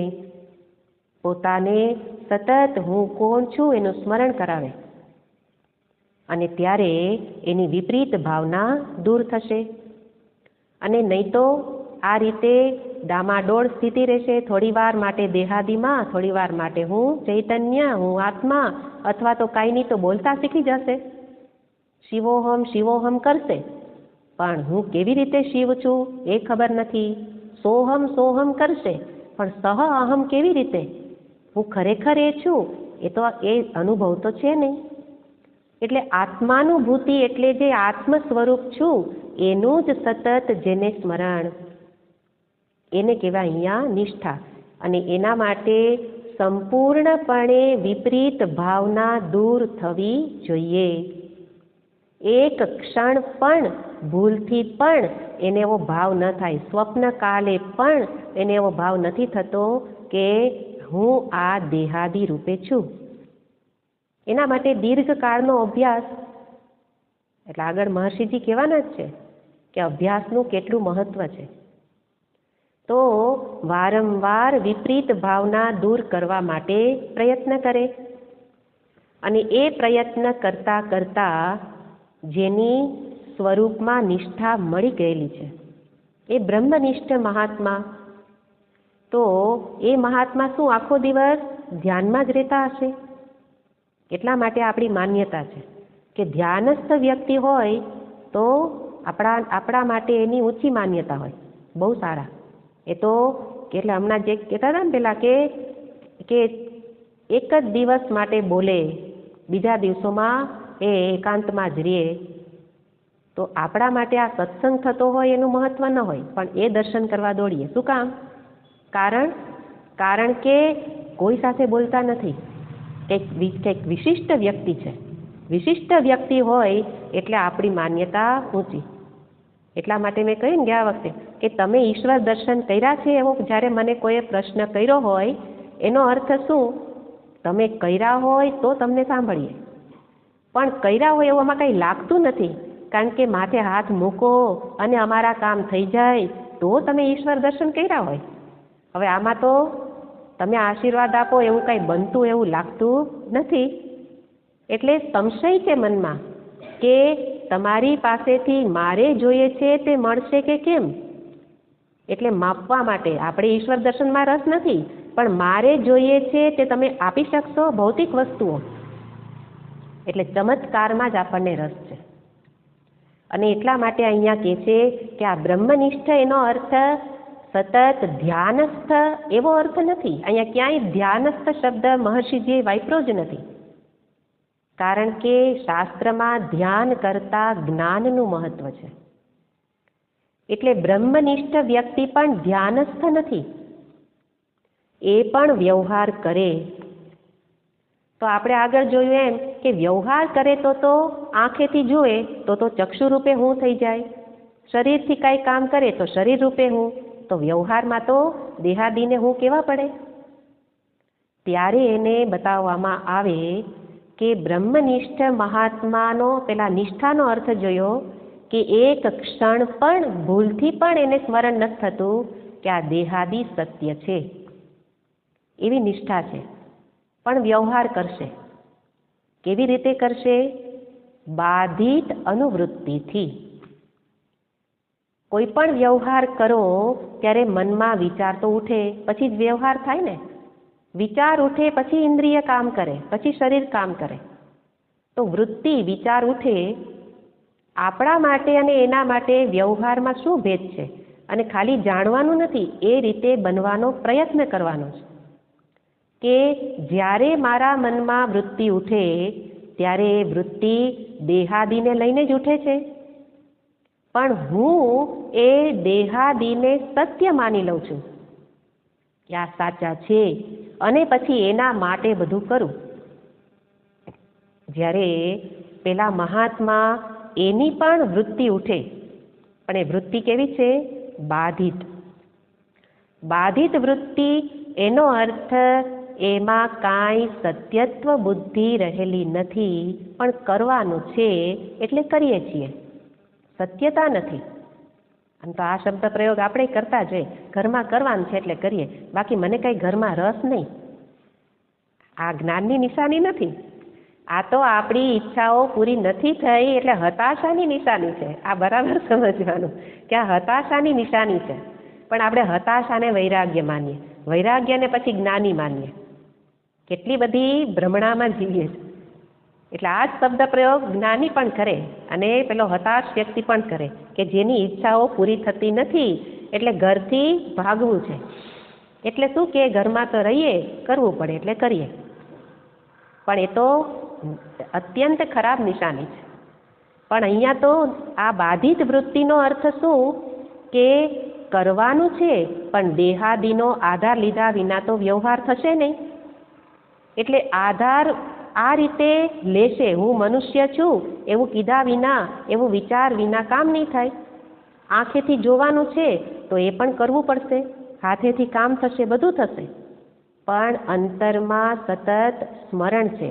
પોતાને સતત હું કોણ છું એનું સ્મરણ કરાવે, અને ત્યારે એની વિપરીત ભાવના દૂર થશે. અને નહીં તો આ રીતે ડામાડોળ સ્થિતિ રહેશે. થોડી વાર માટે દેહાદીમાં, થોડી વાર માટે હું ચૈતન્ય, હું આત્મા, અથવા તો કાંઈ નહીં તો બોલતા શીખી જશે, શિવોહમ શિવોહમ કરશે, પણ હું કેવી રીતે શિવ છું એ ખબર નથી. સોહમ સોહમ કરશે, પણ સહ અહમ કેવી રીતે, હું ખરેખર એ છું એ અનુભવ તો છે નહીં. એટલે આત્માનુભૂતિ એટલે જે આત્મ સ્વરૂપ છું એનું જ સતત જેને સ્મરણ, એને કહેવાય અહીંયા નિષ્ઠા. અને એના માટે સંપૂર્ણપણે વિપરીત ભાવના દૂર થવી જોઈએ. એક ક્ષણ પણ ભૂલથી પણ એને એવો ભાવ ન થાય, સ્વપ્ન કાલે પણ એને એવો ભાવ નથી થતો કે હું આ દેહાદી રૂપે છું. એના માટે દીર્ઘકાળનો અભ્યાસ, એટલે આગળ મહર્ષિજી કહેવાના જ છે કે અભ્યાસનું કેટલું મહત્વ છે. તો વારંવાર વિપરીત ભાવના દૂર કરવા માટે પ્રયત્ન કરે, અને એ પ્રયત્ન કરતા કરતા જેની સ્વરૂપમાં નિષ્ઠા મળી ગયેલી છે એ બ્રહ્મનિષ્ઠ મહાત્મા, તો એ મહાત્મા શું આખો દિવસ ધ્યાનમાં જ રહેતા હશે? એટલા માટે આપણી માન્યતા છે કે ધ્યાનસ્થ વ્યક્તિ હોય તો આપણા માટે એની ઊંચી માન્યતા હોય, બહુ સારા. એ તો એટલે હમણાં જે કહેતા હતા ને પેલા કે એક જ દિવસ માટે બોલે, બીજા દિવસોમાં એ એકાંતમાં જ રહે, તો આપણા માટે આ સત્સંગ થતો હોય એનું મહત્વ ન હોય, પણ એ દર્શન કરવા દોડીએ. શું કામ? કારણ કે કોઈ સાથે બોલતા નથી, કંઈક વિશિષ્ટ વ્યક્તિ છે. વિશિષ્ટ વ્યક્તિ હોય એટલે આપણી માન્યતા ઊંચી. એટલા માટે મેં કહ્યું ને ગયા વખતે કે તમે ઈશ્વર દર્શન કર્યા છે એવો જ્યારે મને કોઈએ પ્રશ્ન કર્યો હોય, એનો અર્થ શું? તમે કર્યા હોય તો તમને સાંભળીએ, પણ કર્યા હોય એવું આમાં કંઈ લાગતું નથી, કારણ કે માથે હાથ મૂકો અને અમારા કામ થઈ જાય તો તમે ઈશ્વર દર્શન કર્યા હોય. હવે આમાં તો તમે આશીર્વાદ આપો એવું કંઈ બનતું એવું લાગતું નથી. એટલે સંશય છે મનમાં કે તમારી પાસેથી મારે જોઈએ છે તે મળશે કે કેમ. એટલે માપવા માટે આપણે ઈશ્વર દર્શનમાં રસ નથી, પણ મારે જોઈએ છે તે તમે આપી શકશો ભૌતિક વસ્તુઓ. એટલે ચમત્કારમાં જ આપણને રસ છે. અને એટલા માટે અહીંયા કહે છે કે આ બ્રહ્મનિષ્ઠ એનો અર્થ સતત ધ્યાનસ્થ એવો અર્થ નથી. અહીંયા ક્યાંય ધ્યાનસ્થ શબ્દ મહર્ષિજીએ વાપર્યો જ નથી, કારણ કે શાસ્ત્રમાં ધ્યાન કરતા જ્ઞાનનું મહત્વ છે. એટલે બ્રહ્મનિષ્ઠ વ્યક્તિ પણ ધ્યાનસ્થ નથી, એ પણ વ્યવહાર કરે. તો આપણે આગળ જોયું એમ કે વ્યવહાર કરે તો આંખેથી જુએ તો ચક્ષુ રૂપે હું થઈ જાય, શરીરથી કાંઈ કામ કરે તો શરીર રૂપે હું, તો વ્યવહારમાં તો દેહાદીને હું કેવા પડે. ત્યારે એને બતાવવામાં આવે કે બ્રહ્મનિષ્ઠ મહાત્માનો પેલા નિષ્ઠાનો અર્થ જોયો કે એક ક્ષણ પણ ભૂલથી પણ એને સ્મરણ નથી થતું કે આ દેહાદી સત્ય છે. એવી નિષ્ઠા છે, પણ વ્યવહાર કરશે. કેવી રીતે કરશે? બાધિત અનુવૃત્તિથી. કોઈ પણ વ્યવહાર કરો ત્યારે મનમાં વિચાર તો ઉઠે, પછી જ વ્યવહાર થાય ને. વિચાર ઉઠે પછી ઇન્દ્રિય કામ કરે, પછી શરીર કામ કરે. તો વૃત્તિ વિચાર ઉઠે. આપણા માટે અને એના માટે વ્યવહારમાં શું ભેદ છે? અને ખાલી જાણવાનું નથી, એ રીતે બનવાનો પ્રયત્ન કરવાનો છે કે જ્યારે મારા મનમાં વૃત્તિ ઉઠે ત્યારે એ વૃત્તિ દેહાદીને લઈને જ ઉઠે છે, પણ હું એ દેહાદીને સત્ય માની લઉં છું કે આ સાચા છે, અને પછી એના માટે બધું કરું. જ્યારે પેલા મહાત્મા એની પણ વૃત્તિ ઉઠે, પણ એ વૃત્તિ કેવી છે? બાધિત. બાધિત વૃત્તિ એનો અર્થ એમાં કાંઈ સત્યત્વ બુદ્ધિ રહેલી નથી, પણ કરવાનું છે એટલે કરીએ છીએ, સત્યતા નથી. અને તો આ શબ્દ પ્રયોગ આપણે કરતા જોઈએ, ઘરમાં કરવાનું છે એટલે કરીએ, બાકી મને કંઈ ઘરમાં રસ નહીં. આ જ્ઞાનની નિશાની નથી. આ તો આપણી ઈચ્છાઓ પૂરી નથી થઈ એટલે હતાશાની નિશાની છે. આ બરાબર સમજવાનું કે આ હતાશાની નિશાની છે, પણ આપણે હતાશાને વૈરાગ્ય માનીએ, વૈરાગ્યને પછી જ્ઞાની માનીએ. કેટલી બધી ભ્રમણામાં જીવીએ છીએ. એટલે આ જ શબ્દ પ્રયોગ જ્ઞાની પણ કરે અને પેલો હતાશ વ્યક્તિ પણ કરે કે જેની ઈચ્છાઓ પૂરી થતી નથી એટલે ઘરથી ભાગવું છે. એટલે શું કે ઘરમાં તો રહીએ, કરવું પડે એટલે કરીએ. પણ એ તો અત્યંત ખરાબ નિશાની છે. પણ અહીંયા તો આ બાધિત વૃત્તિનો અર્થ શું કે કરવાનું છે, પણ દેહાદીનો આધાર લીધા વિના તો વ્યવહાર થશે નહીં. એટલે આધાર આ રીતે લેશે, હું મનુષ્ય છું એવું કીધા વિના, એવું વિચાર વિના કામ નહીં થાય. આંખેથી જોવાનું છે તો એ પણ કરવું પડશે, હાથેથી કામ થશે, બધું થશે, પણ અંતરમાં સતત સ્મરણ છે.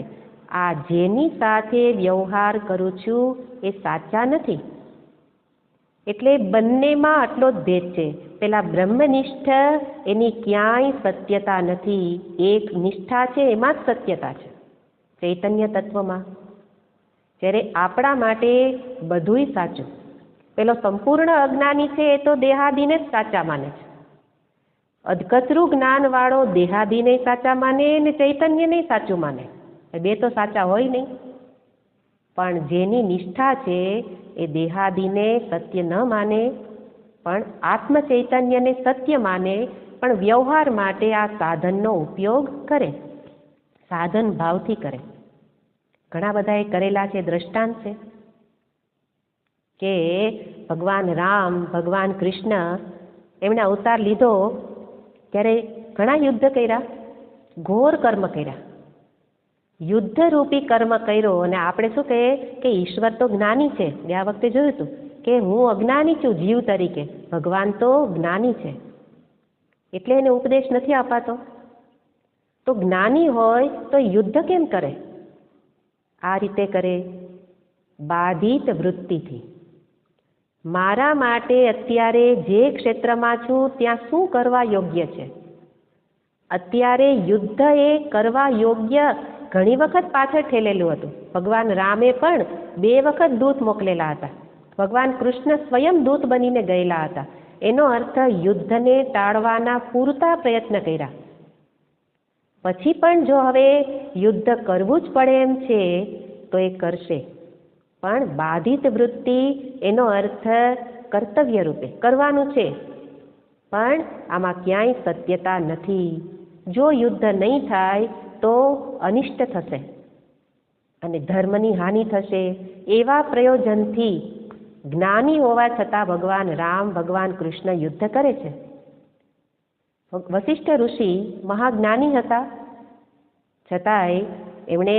આ જેની સાથે વ્યવહાર કરું છું એ સાચા નથી. એટલે બંનેમાં આટલો જ ભેદ છે. પેલા બ્રહ્મનિષ્ઠ એની ક્યાંય સત્યતા નથી, એક નિષ્ઠા છે એમાં જ સત્યતા છે ચૈતન્ય તત્વમાં. જ્યારે આપણા માટે બધુંય સાચું. પેલો સંપૂર્ણ અજ્ઞાની છે એ તો દેહાદીને જ સાચા માને છે. અધકચરું જ્ઞાનવાળો દેહાદીને સાચા માને ને ચૈતન્યને સાચું માને. બે તો સાચા હોય નહીં. પણ જેની નિષ્ઠા છે એ દેહાદીને સત્ય ન માને, પણ આત્મ ચૈતન્યને સત્ય માને, પણ વ્યવહાર માટે આ સાધનનો ઉપયોગ કરે, સાધન ભાવથી કરે. ઘણા બધાએ કરેલા છે. દ્રષ્ટાંત છે કે ભગવાન રામ, ભગવાન કૃષ્ણ એમણે અવતાર લીધો ત્યારે ઘણા યુદ્ધ કર્યા, ઘોર કર્મ કર્યા, યુદ્ધરૂપી કર્મ કર્યો. અને આપણે શું કહીએ કે ઈશ્વર તો જ્ઞાની છે. ગયા વખતે જોયું હતું કે હું અજ્ઞાની છું જીવ તરીકે, ભગવાન તો જ્ઞાની છે એટલે એને ઉપદેશ નથી અપાતો. તો જ્ઞાની હોય તો યુદ્ધ કેમ કરે? આ રીતે કરે, બાધિત વૃત્તિથી. મારા માટે અત્યારે જે ક્ષેત્રમાં છું ત્યાં શું કરવા યોગ્ય છે? અત્યારે યુદ્ધ એ કરવા યોગ્ય ઘણી વખત પાછળ ઠેલેલું હતું. ભગવાન રામે પણ 2 વખત દૂત મોકલેલા હતા. ભગવાન કૃષ્ણ સ્વયં દૂત બનીને ગયેલા હતા. એનો અર્થ યુદ્ધને ટાળવાના પૂરતા પ્રયત્ન કર્યા. પછી પણ જો હવે યુદ્ધ કરવું જ પડે એમ છે તો એ કરશે, પણ બાધિત વૃત્તિ એનો અર્થ કર્તવ્ય રૂપે કરવાનું છે, પણ આમાં ક્યાંય સત્યતા નથી. જો યુદ્ધ નહીં થાય તો અનિષ્ટ થશે અને ધર્મની હાનિ થશે. એવા પ્રયોજનથી જ્ઞાની હોવા છતાં ભગવાન રામ, ભગવાન કૃષ્ણ યુદ્ધ કરે છે. વશિષ્ઠ ઋષિ મહાજ્ઞાની હતા, છતાંય એમણે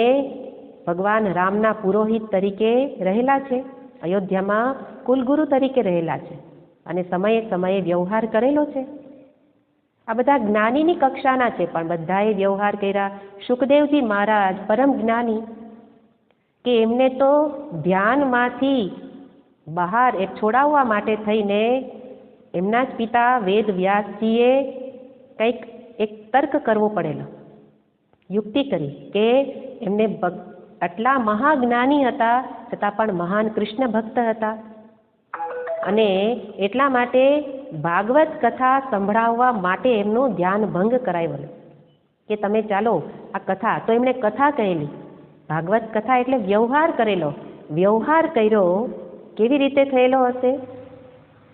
ભગવાન રામના પુરોહિત તરીકે રહેલા છે, અયોધ્યામાં કુલગુરુ તરીકે રહેલા છે અને સમયે સમયે વ્યવહાર કરેલો છે. આ બધા જ્ઞાનીની કક્ષાના છે, પણ બધાએ વ્યવહાર કર્યા. સુખદેવજી મહારાજ પરમ જ્ઞાની, કે એમને તો ધ્યાનમાંથી બહાર છોડાવવા માટે થઈને એમના જ પિતા વેદ વ્યાસજીએ કંઈક એક તર્ક કરવો પડેલો, યુક્તિ કરી કે એમને આટલા મહાજ્ઞાની હતા છતાં પણ મહાન કૃષ્ણ ભક્ત હતા અને એટલા માટે ભાગવત કથા સંભળાવવા માટે એમનું ધ્યાન ભંગ કરાવેલું કે તમે ચાલો આ કથા. તો એમણે કથા કહેલી, ભાગવત કથા એટલે વ્યવહાર કરેલો. વ્યવહાર કર્યો કેવી રીતે થયેલો હશે?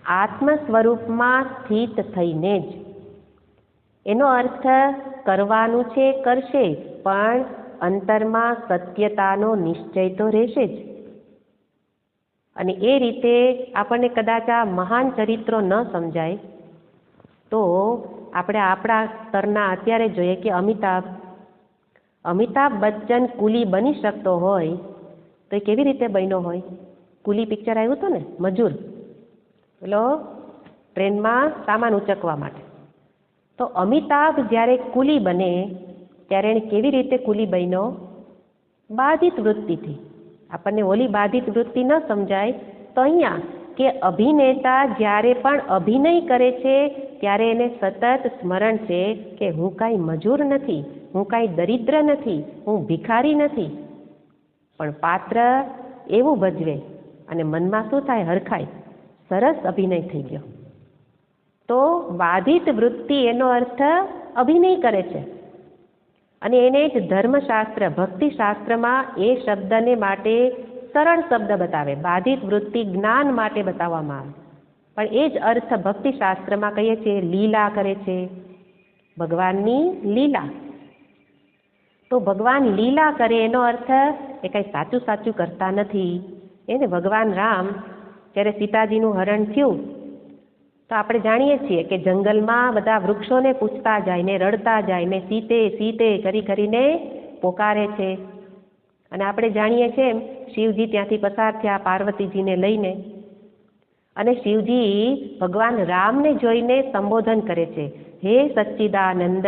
આત્મ સ્વરૂપમાં સ્થિત થઈને જ. એનો અર્થ કરવાનું છે કરશે, પણ અંતરમાં સત્યતાનો નિશ્ચય તો રહેશે જ. અને એ રીતે આપણને કદાચ આ મહાન ચરિત્રો ન સમજાય તો આપણે આપણા સ્તરના અત્યારે જોઈએ કે અમિતાભ બચ્ચન કુલી બની શકતો હોય તો એ કેવી રીતે બન્યો હોય? કુલી પિક્ચર આવ્યું હતું ને, મજૂર, પેલો ટ્રેનમાં સામાન ઉચકવા માટે. તો અમિતાભ જ્યારે કુલી બને ત્યારે એને કેવી રીતે કુલી બન્યો? બાધિત વૃત્તિથી. આપણને ઓલી બાધિત વૃત્તિ ન સમજાય તો અહીંયા કે અભિનેતા જ્યારે પણ અભિનય કરે છે ત્યારે એને સતત સ્મરણ છે કે હું કાંઈ મજૂર નથી, હું કાંઈ દરિદ્ર નથી, હું ભિખારી નથી. પણ પાત્ર એવું ભજવે અને મનમાં શું થાય? હરખાય, સરસ અભિનય થઈ ગયો. તો બાધિત વૃત્તિ એનો અર્થ અભિનય કરે છે. અને એને જ ધર્મશાસ્ત્ર, ભક્તિશાસ્ત્રમાં એ શબ્દને માટે સરળ શબ્દ બતાવે. બાધિત વૃત્તિ જ્ઞાન માટે બતાવવામાં આવે, પણ એ જ અર્થ ભક્તિશાસ્ત્રમાં કહીએ છીએ લીલા કરે છે, ભગવાનની લીલા. તો ભગવાન લીલા કરે એનો અર્થ એ કંઈ સાચું સાચું કરતા નથી. એને ભગવાન રામ જ્યારે સીતાજીનું હરણ થયું તો આપણે જાણીએ છીએ કે જંગલમાં બધા વૃક્ષોને પૂછતા જાય ને રડતા જાય ને સીતે સીતે કરીને પોકારે છે. અને આપણે જાણીએ છીએ એમ શિવજી ત્યાંથી પસાર થયા પાર્વતીજીને લઈને, અને શિવજી ભગવાન રામને જોઈને સંબોધન કરે છે, હે સચ્ચિદાનંદ.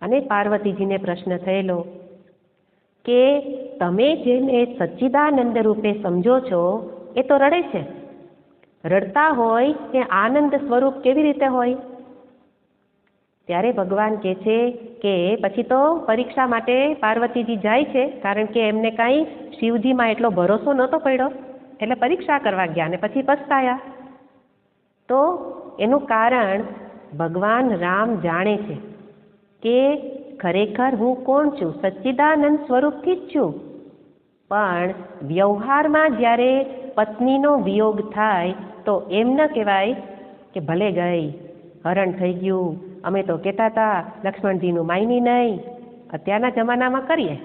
અને પાર્વતીજીને પ્રશ્ન થયેલો કે તમે જેને સચ્ચિદાનંદ રૂપે સમજો છો એ તો રડે છે, રડતા હોય તે આનંદ સ્વરૂપ કેવી રીતે હોય? ત્યારે ભગવાન કહે છે કે પછી તો પરીક્ષા માટે પાર્વતીજી જાય છે, કારણ કે એમને કાંઈ શિવજીમાં એટલો ભરોસો નહોતો પડ્યો, એટલે પરીક્ષા કરવા ગયા અને પછી પછતાયા. તો એનું કારણ ભગવાન રામ જાણે છે કે ખરેખર હું કોણ છું, સચ્ચિદાનંદ સ્વરૂપથી જ છું. પણ વ્યવહારમાં જ્યારે પત્નીનો વિયોગ થાય તો એમ ન કહેવાય કે ભલે ગઈ, હરણ થઈ ગયું, અમે તો કહેતા હતા લક્ષ્મણજીનું માયની નહીં. અત્યારના જમાનામાં કરીએ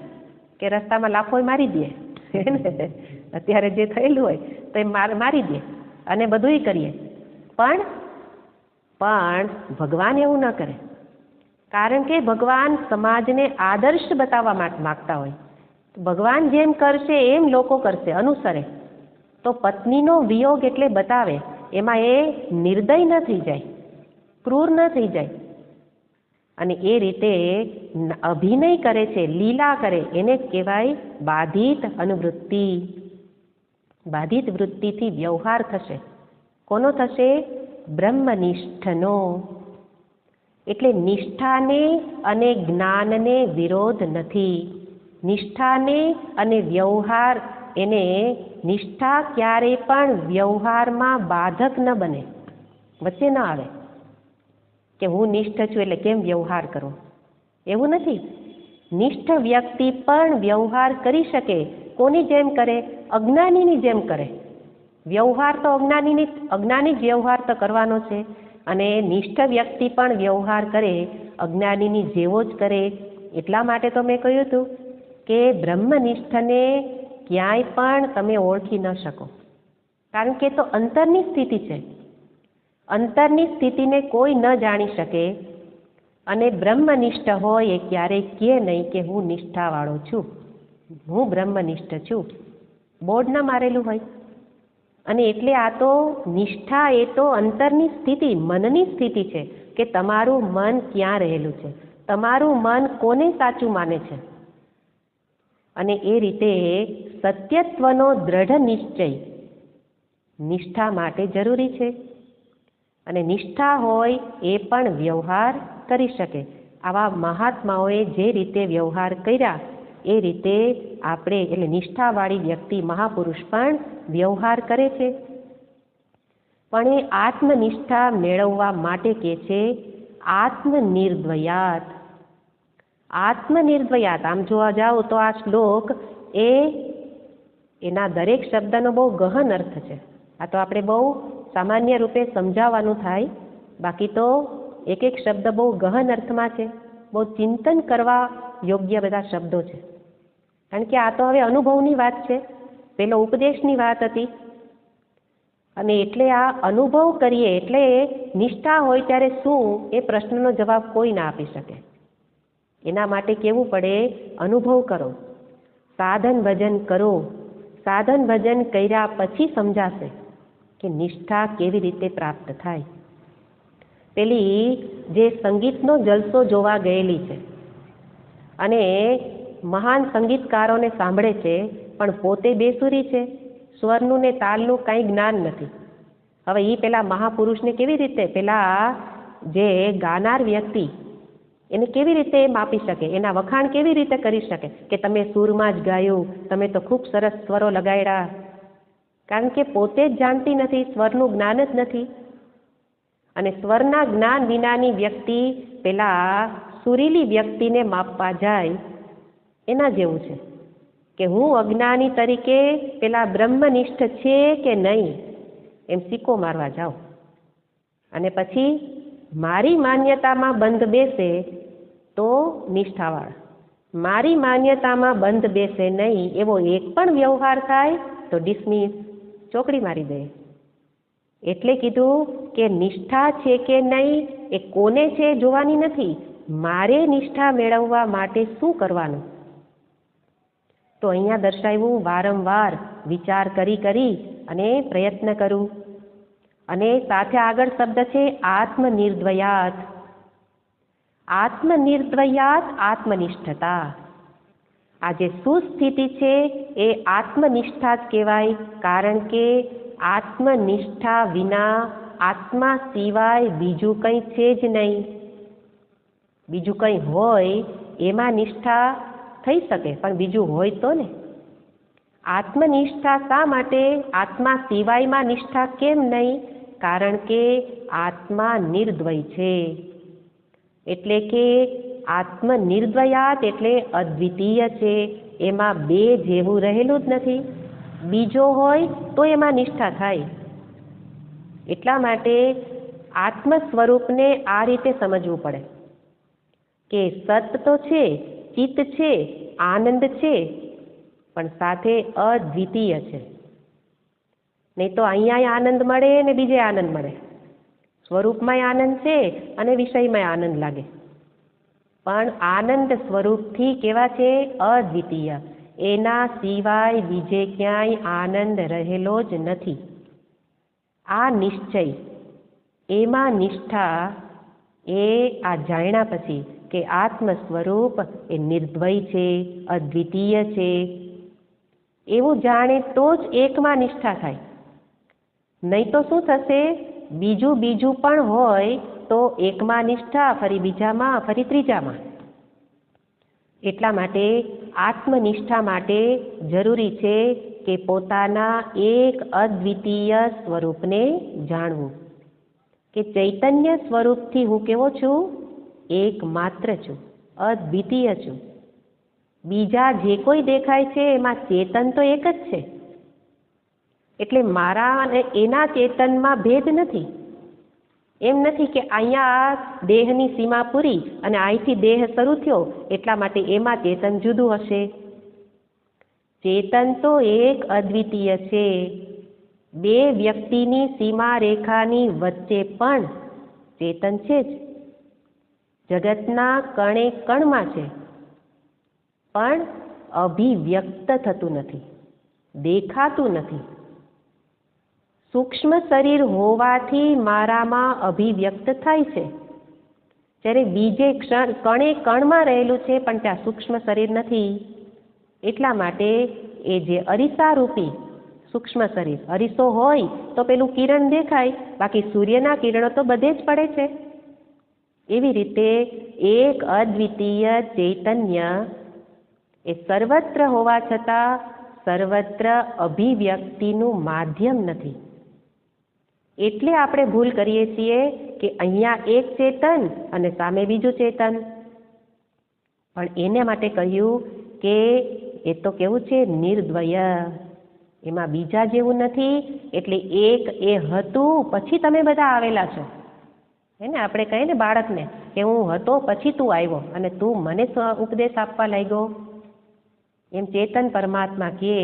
કે રસ્તામાં લાફોય મારી દે, અત્યારે જે થયેલું હોય તો એ મારી દે અને બધુંય કરીએ. પણ ભગવાન એવું ન કરે, કારણ કે ભગવાન સમાજને આદર્શ બતાવવા માટે માગતા હોય. ભગવાન જેમ કરશે એમ લોકો કરશે, અનુસરે. તો પત્નીનો વિયોગ એટલે બતાવે, એમાં એ નિર્દય ન થઈ જાય, ક્રૂર ન થઈ જાય. અને એ રીતે અભિનય કરે છે, લીલા કરે, એને કહેવાય બાધિત અનુવૃત્તિ. બાધિત વૃત્તિથી વ્યવહાર થશે. કોનો થશે? બ્રહ્મનિષ્ઠનો. એટલે નિષ્ઠાને અને જ્ઞાનને વિરોધ નથી. નિષ્ઠાને અને વ્યવહાર, એને નિષ્ઠા ક્યારેય પણ વ્યવહારમાં બાધક ન બને, વચ્ચે ન આવે કે હું નિષ્ઠ છું એટલે કેમ વ્યવહાર કરો, એવું નથી. નિષ્ઠ વ્યક્તિ પણ વ્યવહાર કરી શકે. કોની જેમ કરે? અજ્ઞાનીની જેમ કરે. વ્યવહાર તો અજ્ઞાની જ વ્યવહાર તો કરવાનો છે, અને નિષ્ઠ વ્યક્તિ પણ વ્યવહાર કરે અજ્ઞાનીની જેવો જ કરે. એટલા માટે તો મેં કહ્યું હતું કે બ્રહ્મનિષ્ઠને ક્યાંય પણ તમે ઓળખી ન શકો, કારણ કે તો અંતરની સ્થિતિ છે. અંતરની સ્થિતિને કોઈ ન જાણી શકે. અને બ્રહ્મનિષ્ઠ હોય એ ક્યારેય કહે નહીં કે હું નિષ્ઠાવાળો છું, હું બ્રહ્મનિષ્ઠ છું, બોર્ડ ન મારેલું હોય. અને એટલે આ તો નિષ્ઠા એ તો અંતરની સ્થિતિ, મનની સ્થિતિ છે કે તમારું મન ક્યાં રહેલું છે, તમારું મન કોને સાચું માને છે. અને એ રીતે સત્યત્વનો દ્રઢ નિશ્ચય નિષ્ઠા માટે જરૂરી છે. અને નિષ્ઠા હોય એ પણ વ્યવહાર કરી શકે. આવા મહાત્માઓએ જે રીતે વ્યવહાર કર્યા એ રીતે આપણે, એટલે નિષ્ઠાવાળી વ્યક્તિ, મહાપુરુષ પણ વ્યવહાર કરે છે. પણ એ આત્મનિષ્ઠા મેળવવા માટે કહે છે આત્મનિર્દ્વયાત. આત્મનિર્દ્વયાત, આમ જોવા જાઓ તો આ શ્લોક એના દરેક શબ્દનો બહુ ગહન અર્થ છે. આ તો આપણે બહુ સામાન્ય રૂપે સમજાવવાનું થાય, બાકી તો એક એક શબ્દ બહુ ગહન અર્થમાં છે, બહુ ચિંતન કરવા યોગ્ય બધા શબ્દો છે. કારણ કે આ તો હવે અનુભવની વાત છે, પેલો ઉપદેશની વાત હતી. અને એટલે આ અનુભવ કરીએ, એટલે નિષ્ઠા હોય ત્યારે શું, એ પ્રશ્નનો જવાબ કોઈ ના આપી શકે. એના માટે કહેવું પડે અનુભવ કરો, સાધન ભજન કરો. સાધન ભજન કર્યા પછી સમજાશે કે નિષ્ઠા કેવી રીતે પ્રાપ્ત થાય. પેલી જે સંગીતનો જલસો જોવા ગયેલી છે અને મહાન સંગીતકારોને સાંભળે છે, પણ પોતે બેસુરી છે, સ્વરનું ને તાલનું કાંઈ જ્ઞાન નથી. હવે એ પેલા મહાપુરુષને કેવી રીતે, પેલા જે ગાનાર વ્યક્તિ એને કેવી રીતે માપી શકે, એના વખાણ કેવી રીતે કરી શકે કે તમે સૂરમાં જ ગાયું, તમે તો ખૂબ સરસ સ્વરો લગાડ્યા. કારણ કે પોતે જ જાણતી નથી, સ્વરનું જ્ઞાન જ નથી. અને સ્વરના જ્ઞાન વિનાની વ્યક્તિ પેલા સુરીલી વ્યક્તિને માપવા જાય એના જેવું છે કે હું અજ્ઞાની તરીકે પેલા બ્રહ્મનિષ્ઠ છે કે નહીં એમ સિક્કો મારવા જાઉં. અને પછી મારી માન્યતામાં બંધ બેસે તો નિષ્ઠાવાળા, મારી માન્યતામાં બંધ બેસે નહીં એવો એક પણ વ્યવહાર થાય તો ડિસમિસ, ચોકડી મારી દે. એટલે કીધું કે નિષ્ઠા છે કે નહીં એ કોને છે જોવાની નથી, મારે નિષ્ઠા મેળવવા માટે શું કરવાનું? તો અહીંયા દર્શાવ્યું વારંવાર વિચાર કરી અને પ્રયત્ન કરું. અને સાથે આગળ શબ્દ છે આત્મનિર્દ્વયાત. આત્મનિર્દ્વયાત આત્મનિષ્ઠતા. આ જે સુસ્થિતિ છે એ આત્મનિષ્ઠા જ કહેવાય, કારણ કે આત્મનિષ્ઠા વિના આત્મા સિવાય બીજું કંઈ છે જ નહીં. બીજું કંઈ હોય એમાં નિષ્ઠા થઈ શકે, પણ બીજું હોય તો ને. આત્મનિષ્ઠા શા માટે? આત્મા સિવાયમાં નિષ્ઠા કેમ નહીં? કારણ કે આત્મા નિર્દ્વય છે. એટલે કે આત્મનિર્દ્વયાત એટલે અદ્વિતીય છે, એમાં બે જેવું રહેલું જ નથી. બીજો હોય તો એમાં નિષ્ઠા થાય. એટલા માટે આત્મ સ્વરૂપને આ રીતે સમજવું પડે કે સત તો છે, ચિત્ત છે, આનંદ છે, પણ સાથે અદ્વિતીય છે. નહીં તો અહીંયા આનંદ મળે ને બીજે આનંદ મળે. સ્વરૂપમાંય આનંદ છે અને વિષયમાં આનંદ લાગે, પણ આનંદ સ્વરૂપથી કેવા છે? અદ્વિતીય. એના સિવાય બીજે ક્યાંય આનંદ રહેલો જ નથી. આ નિશ્ચય, એમાં નિષ્ઠા, એ આ જાણ્યા પછી કે આત્મ સ્વરૂપ એ નિર્દ્વય છે, અદ્વિતીય છે, એવું જાણે તો જ એકમાં નિષ્ઠા થાય. નહીં તો શું થશે? બીજું પણ હોય તો એકમાં નિષ્ઠા, ફરી બીજામાં, ફરી ત્રીજામાં. એટલા માટે આત્મનિષ્ઠા માટે જરૂરી છે કે પોતાના એક અદ્વિતીય સ્વરૂપને જાણવું, કે ચૈતન્ય સ્વરૂપથી હું કેવો છું? એક માત્ર છું, અદ્વિતીય છું. બીજા જે કોઈ દેખાય છે એમાં ચેતન તો એક જ છે. એટલે મારા અને એના ચેતનમાં ભેદ નથી. એમ નથી કે અહીંયા દેહની સીમા પૂરી અને અહીંથી દેહ શરૂ થયો એટલા માટે એમાં ચેતન જુદું હશે. ચેતન તો એક અદ્વિતીય છે. બે વ્યક્તિની સીમા રેખાની વચ્ચે પણ ચેતન છે જ. જગતના કણે કણમાં છે, પણ અભિવ્યક્ત થતું નથી, દેખાતું નથી. સૂક્ષ્મ શરીર હોવાથી મારામાં અભિવ્યક્ત થાય છે, જ્યારે બીજે કણે કણમાં રહેલું છે પણ ત્યાં સૂક્ષ્મ શરીર નથી. એટલા માટે એ જે અરીસારૂપી સૂક્ષ્મ શરીર, અરીસો હોય તો પેલું કિરણ દેખાય, બાકી સૂર્યના કિરણો તો બધે જ પડે છે. એવી રીતે એક અદ્વિતીય ચૈતન્ય એ સર્વત્ર હોવા છતાં સર્વત્ર અભિવ્યક્તિનું માધ્યમ નથી. એટલે આપણે ભૂલ કરીએ છીએ કે અહીંયા એક ચેતન અને સામે બીજું ચેતન. પણ એને માટે કહ્યું કે એ તો કેવું છે? નિર્દ્વય. એમાં બીજા જેવું નથી. એટલે એક એ હતું, પછી તમે બધા આવેલા છો. હે ને, આપણે કહીએ ને બાળકને કે હું હતો પછી તું આવ્યો અને તું મને ઉપદેશ આપવા લાગ્યો. એમ ચેતન પરમાત્મા કહે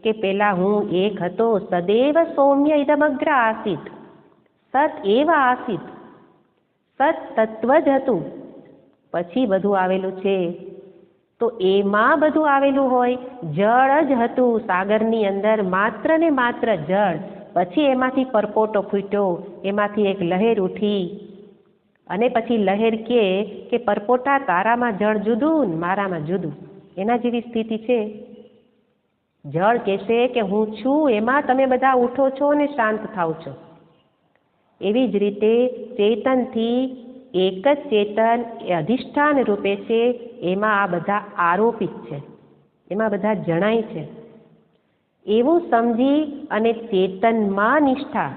કે પેલા હું એક હતો, સદૈવ સૌમ્ય ઇદમગ્ર આસીત, સત એવ આસીત. સત તત્વ જ હતું, પછી બધું આવેલું છે. તો એમાં બધું આવેલું હોય. જળ જ હતું સાગરની અંદર, માત્ર ને માત્ર જળ. પછી એમાંથી પરપોટો ફૂટ્યો, એમાંથી એક લહેર ઉઠી, અને પછી લહેર કે પરપોટા તારામાં જળ જુદું ને મારામાં જુદું. એના જેવી સ્થિતિ છે. જળ કહેશે કે હું છું, એમાં તમે બધા ઉઠો છો ને શાંત થાવ છો. એવી જ રીતે ચેતનથી એક જ ચેતન એ અધિષ્ઠાન રૂપે છે, એમાં આ બધા આરોપિત છે, એમાં બધા જણાય છે. એવું સમજી અને ચેતનમાં નિષ્ઠા,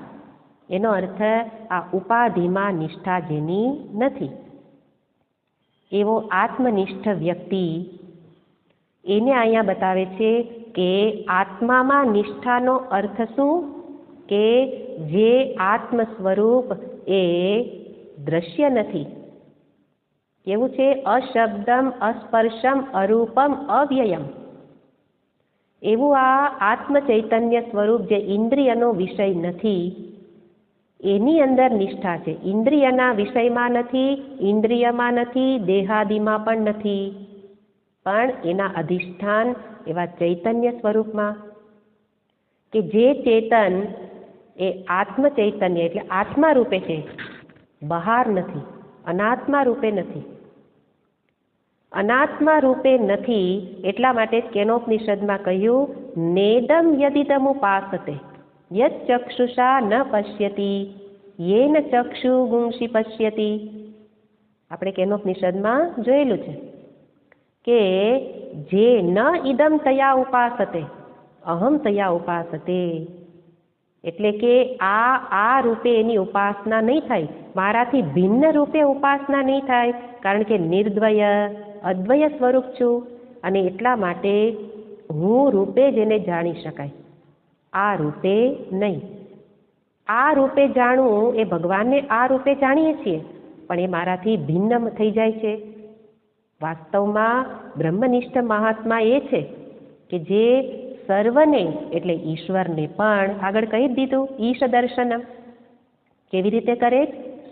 એનો અર્થ આ ઉપાધિમાં નિષ્ઠા જેની નથી, એવો આત્મનિષ્ઠ વ્યક્તિ, એને અહીંયા બતાવે છે કે આત્મામાં નિષ્ઠાનો અર્થ શું? કે જે આત્મ સ્વરૂપ એ દ્રશ્ય નથી. કેવું છે? અશબ્દમ, અસ્પર્શમ, અરૂપમ, અવ્યયમ. એવું આ આત્મ ચૈતન્ય સ્વરૂપ જે ઇન્દ્રિયનો વિષય નથી, એની અંદર નિષ્ઠા છે. ઇન્દ્રિયના વિષયમાં નથી, ઇન્દ્રિયમાં નથી, દેહાદિમાં પણ નથી, પણ એના અધિષ્ઠાન એવા ચૈતન્ય સ્વરૂપમાં, કે જે ચેતન એ આત્મ ચૈતન્ય એટલે આત્મા રૂપે છે, બહાર નથી, અનાત્મા રૂપે નથી. અનાત્મા રૂપે નથી એટલા માટે જ કેનોપનિષદમાં કહ્યું, નેદમ યદિદમ ઉપાસતે યત ચક્ષુષા ન પશ્યતિ યેન ચક્ષુ ગુંષી પશ્યતિ. આપણે કેનોપનિષદમાં જોયેલું છે કે જે ન ઇદમ તયા ઉપાસતે અહમ તયા ઉપાસતે, એટલે કે આ રૂપે એની ઉપાસના નહીં થાય, મારાથી ભિન્ન રૂપે ઉપાસના નહીં થાય, કારણ કે નિર્દ્વય અદ્વય સ્વરૂપ છું, અને એટલા માટે હું રૂપે જ એને જાણી શકાય, આ રૂપે નહીં. આ રૂપે જાણવું એ ભગવાનને આ રૂપે જાણીએ છીએ, પણ એ મારાથી ભિન્ન થઈ જાય છે. વાસ્તવમાં બ્રહ્મનિષ્ઠ મહાત્મા એ છે કે જે સર્વને એટલે ઈશ્વરને પણ આગળ કહી દીધું, ઈશ દર્શનમ કેવી રીતે કરે?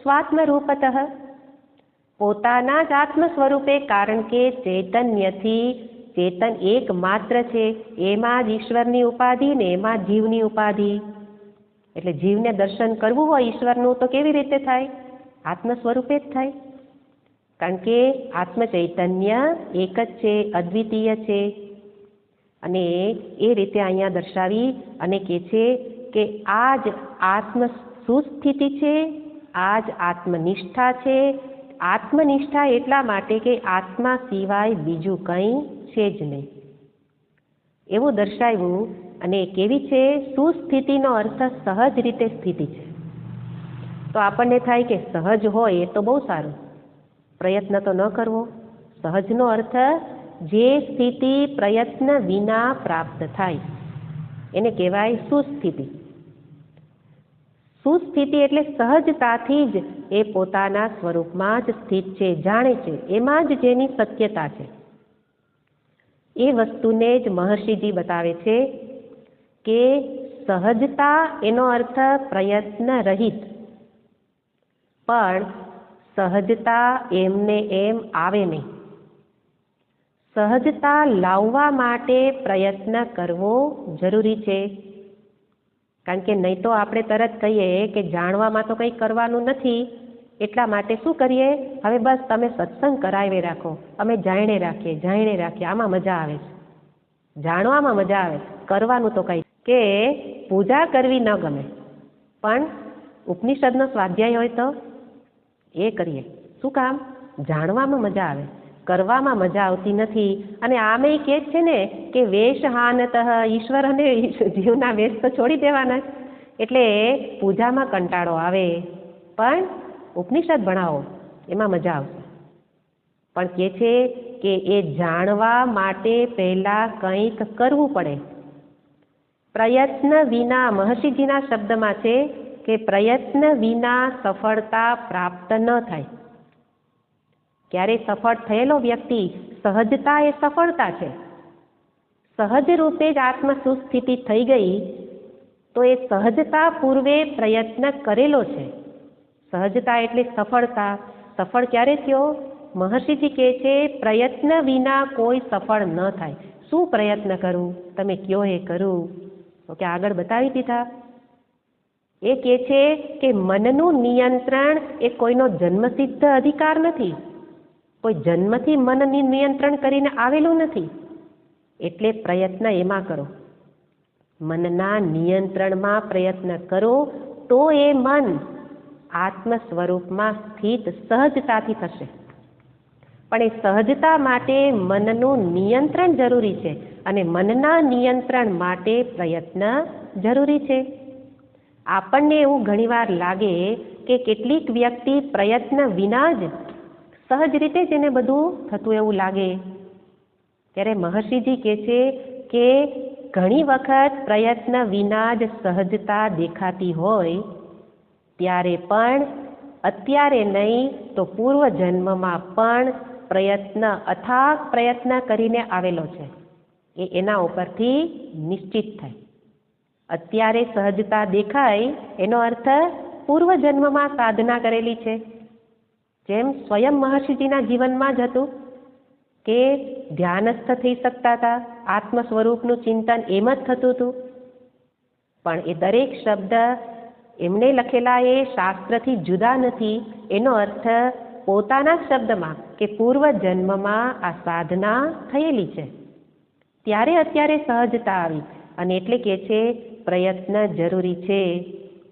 સ્વાત્મ રૂપતઃ, પોતાના જ આત્મ સ્વરૂપે, કારણ કે ચૈતન્યથી ચેતન એક માત્ર છે, એમાં જ ઈશ્વરની ઉપાધિ ને એમાં જીવની ઉપાધિ. એટલે જીવને દર્શન કરવું હોય ઈશ્વરનું તો કેવી રીતે થાય? આત્મ સ્વરૂપે જ થાય, કારણ કે આત્મ ચૈતન્ય એક જ છે, અદ્વિતીય છે. અને એ રીતે અહીંયા દર્શાવી અને કહે છે કે આ જ આત્મ સુસ્થિતિ છે, આ જ આત્મનિષ્ઠા છે. આત્મનિષ્ઠા એટલા માટે કે આત્મા સિવાય બીજું કંઈ છે જ નહીં, એવું દર્શાવ્યું. અને કેવી છે? સુસ્થિતિનો અર્થ સહજ રીતે સ્થિતિ છે. તો આપણને થાય કે સહજ હોય એ તો બહુ સારું, પ્રયત્ન તો ન કરવો. સહજનો અર્થ જે સ્થિતિ પ્રયત્ન વિના પ્રાપ્ત થાય એને કહેવાય સુસ્થિતિ. સુસ્થિતિ એટલે સહજતાથી જ એ પોતાના સ્વરૂપમાં જ સ્થિત છે, જાણે છે, એમાં જ જેની સત્યતા છે. એ વસ્તુને જ મહર્ષિજી બતાવે છે કે સહજતા એનો અર્થ પ્રયત્ન રહિત, પણ સહજતા એમને એમ આવે નહીં. સહજતા લાવવા માટે પ્રયત્ન કરવો જરૂરી છે, કારણ કે નહીં તો આપણે તરત કહીએ કે જાણવામાં તો કંઈ કરવાનું નથી, એટલા માટે શું કરીએ? હવે બસ તમે સત્સંગ કરાવી રાખો, અમે જાણે રાખીએ, આમાં મજા આવે છે, જાણવામાં મજા આવે, કરવાનું તો કંઈ. કે પૂજા કરવી ન ગમે, પણ ઉપનિષદનો સ્વાધ્યાય હોય તો એ કરીએ. શું કામ? જાણવામાં મજા આવે, કરવામાં મજા આવતી નથી. અને આમે કહે છે ને કે વેશ હાનતઃ, ઈશ્વર અને જીવના વેશ તો છોડી દેવાના, એટલે પૂજામાં કંટાળો આવે, પણ ઉપનિષદ ભણાવો એમાં મજા આવશે. પણ કહે છે કે એ જાણવા માટે પહેલાં કંઈક કરવું પડે. પ્રયત્ન વિના, મહર્ષિજીના શબ્દમાં છે કે પ્રયત્ન વિના સફળતા પ્રાપ્ત ન થાય. ક્યારે સફળ થયેલો વ્યક્તિ, સહજતા એ સફળતા છે. સહજ રૂપે જ આત્મ સુસ્થિતિ થઈ ગઈ તો એ સહજતા પૂર્વે પ્રયત્ન કરેલો છે. સહજતા એટલે સફળતા. સફળ ક્યારે થયો? મહર્ષિજી કહે છે પ્રયત્ન વિના કોઈ સફળ ન થાય. શું પ્રયત્ન કરું? તમે કયો એ કરું. તો કે આગળ બતાવી દીધા. એ કહે છે કે મનનું નિયંત્રણ એ કોઈનો જન્મસિદ્ધ અધિકાર નથી, કોઈ જન્મથી મનની નિયંત્રણ કરીને આવેલું નથી. એટલે પ્રયત્ન એમાં કરો, મનના નિયંત્રણમાં પ્રયત્ન કરો તો એ મન આત્મ સ્વરૂપમાં સ્થિત સહજતાથી થશે. પણ એ સહજતા માટે મનનું નિયંત્રણ જરૂરી છે, અને મનના નિયંત્રણ માટે પ્રયત્ન જરૂરી છે. આપણને એવું ઘણીવાર લાગે કે કેટલીક વ્યક્તિ પ્રયત્ન વિના જ સહજ રીતે જ એને બધું થતું એવું લાગે. ત્યારે મહર્ષિજી કહે છે કે ઘણી વખત પ્રયત્ન વિના જ સહજતા દેખાતી હોય, ત્યારે પણ અત્યારે નહીં તો પૂર્વ જન્મમાં પણ પ્રયત્ન, અથાગ પ્રયત્ન કરીને આવેલો છે, એ એના ઉપરથી નિશ્ચિત થાય. અત્યારે સહજતા દેખાય એનો અર્થ પૂર્વજન્મમાં સાધના કરેલી છે. જેમ સ્વયં મહર્ષિજીના જીવનમાં જ હતું કે ધ્યાનસ્થ થઈ શકતા હતા, આત્મ સ્વરૂપનું ચિંતન એમ જ થતું હતું. પણ એ દરેક શબ્દ એમને લખેલા એ શાસ્ત્રથી જુદા નથી. એનો અર્થ પોતાના શબ્દમાં કે પૂર્વજન્મમાં આ સાધના થયેલી છે, ત્યારે અત્યારે સહજતા આવી. અને એટલે કે છે પ્રયત્ન જરૂરી છે.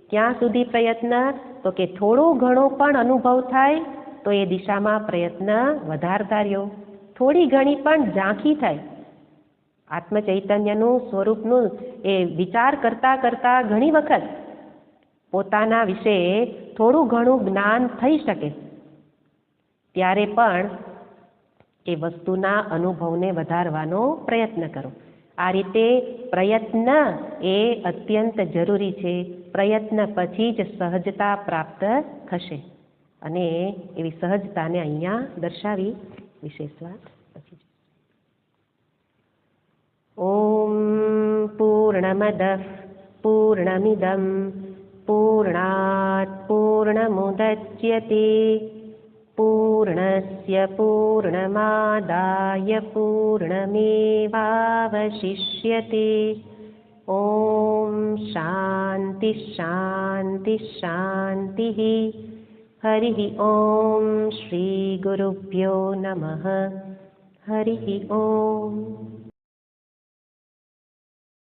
ક્યાં સુધી પ્રયત્ન? તો કે થોડો ઘણો પણ અનુભવ થાય તો એ દિશામાં પ્રયત્ન વધારતા રહ્યો. થોડી ઘણી પણ ઝાંખી થાય આત્મચૈતન્યનું સ્વરૂપનું એ વિચાર કરતાં કરતાં ઘણી વખત પોતાના વિશે થોડું ઘણું જ્ઞાન થઈ શકે, ત્યારે પણ એ વસ્તુના અનુભવને વધારવાનો પ્રયત્ન કરો. આ રીતે પ્રયત્ન એ અત્યંત જરૂરી છે. પ્રયત્ન પછી જ સહજતા પ્રાપ્ત થશે. અને એવી સહજતાને અહીંયા દર્શાવી. વિશેષ વાત પછી. ઓમ પૂર્ણમદઃ પૂર્ણમિદં પૂર્ણાત પૂર્ણમુદચ્યતે પૂર્ણસ્ય પૂર્ણમાદાય પૂર્ણમેવાવશિષ્યતે. ઓમ શાંતિ શાંતિ શાંતિ. હરિ ઓમ શ્રી ગુરુભ્યો નમઃ. હરિ ઓમ.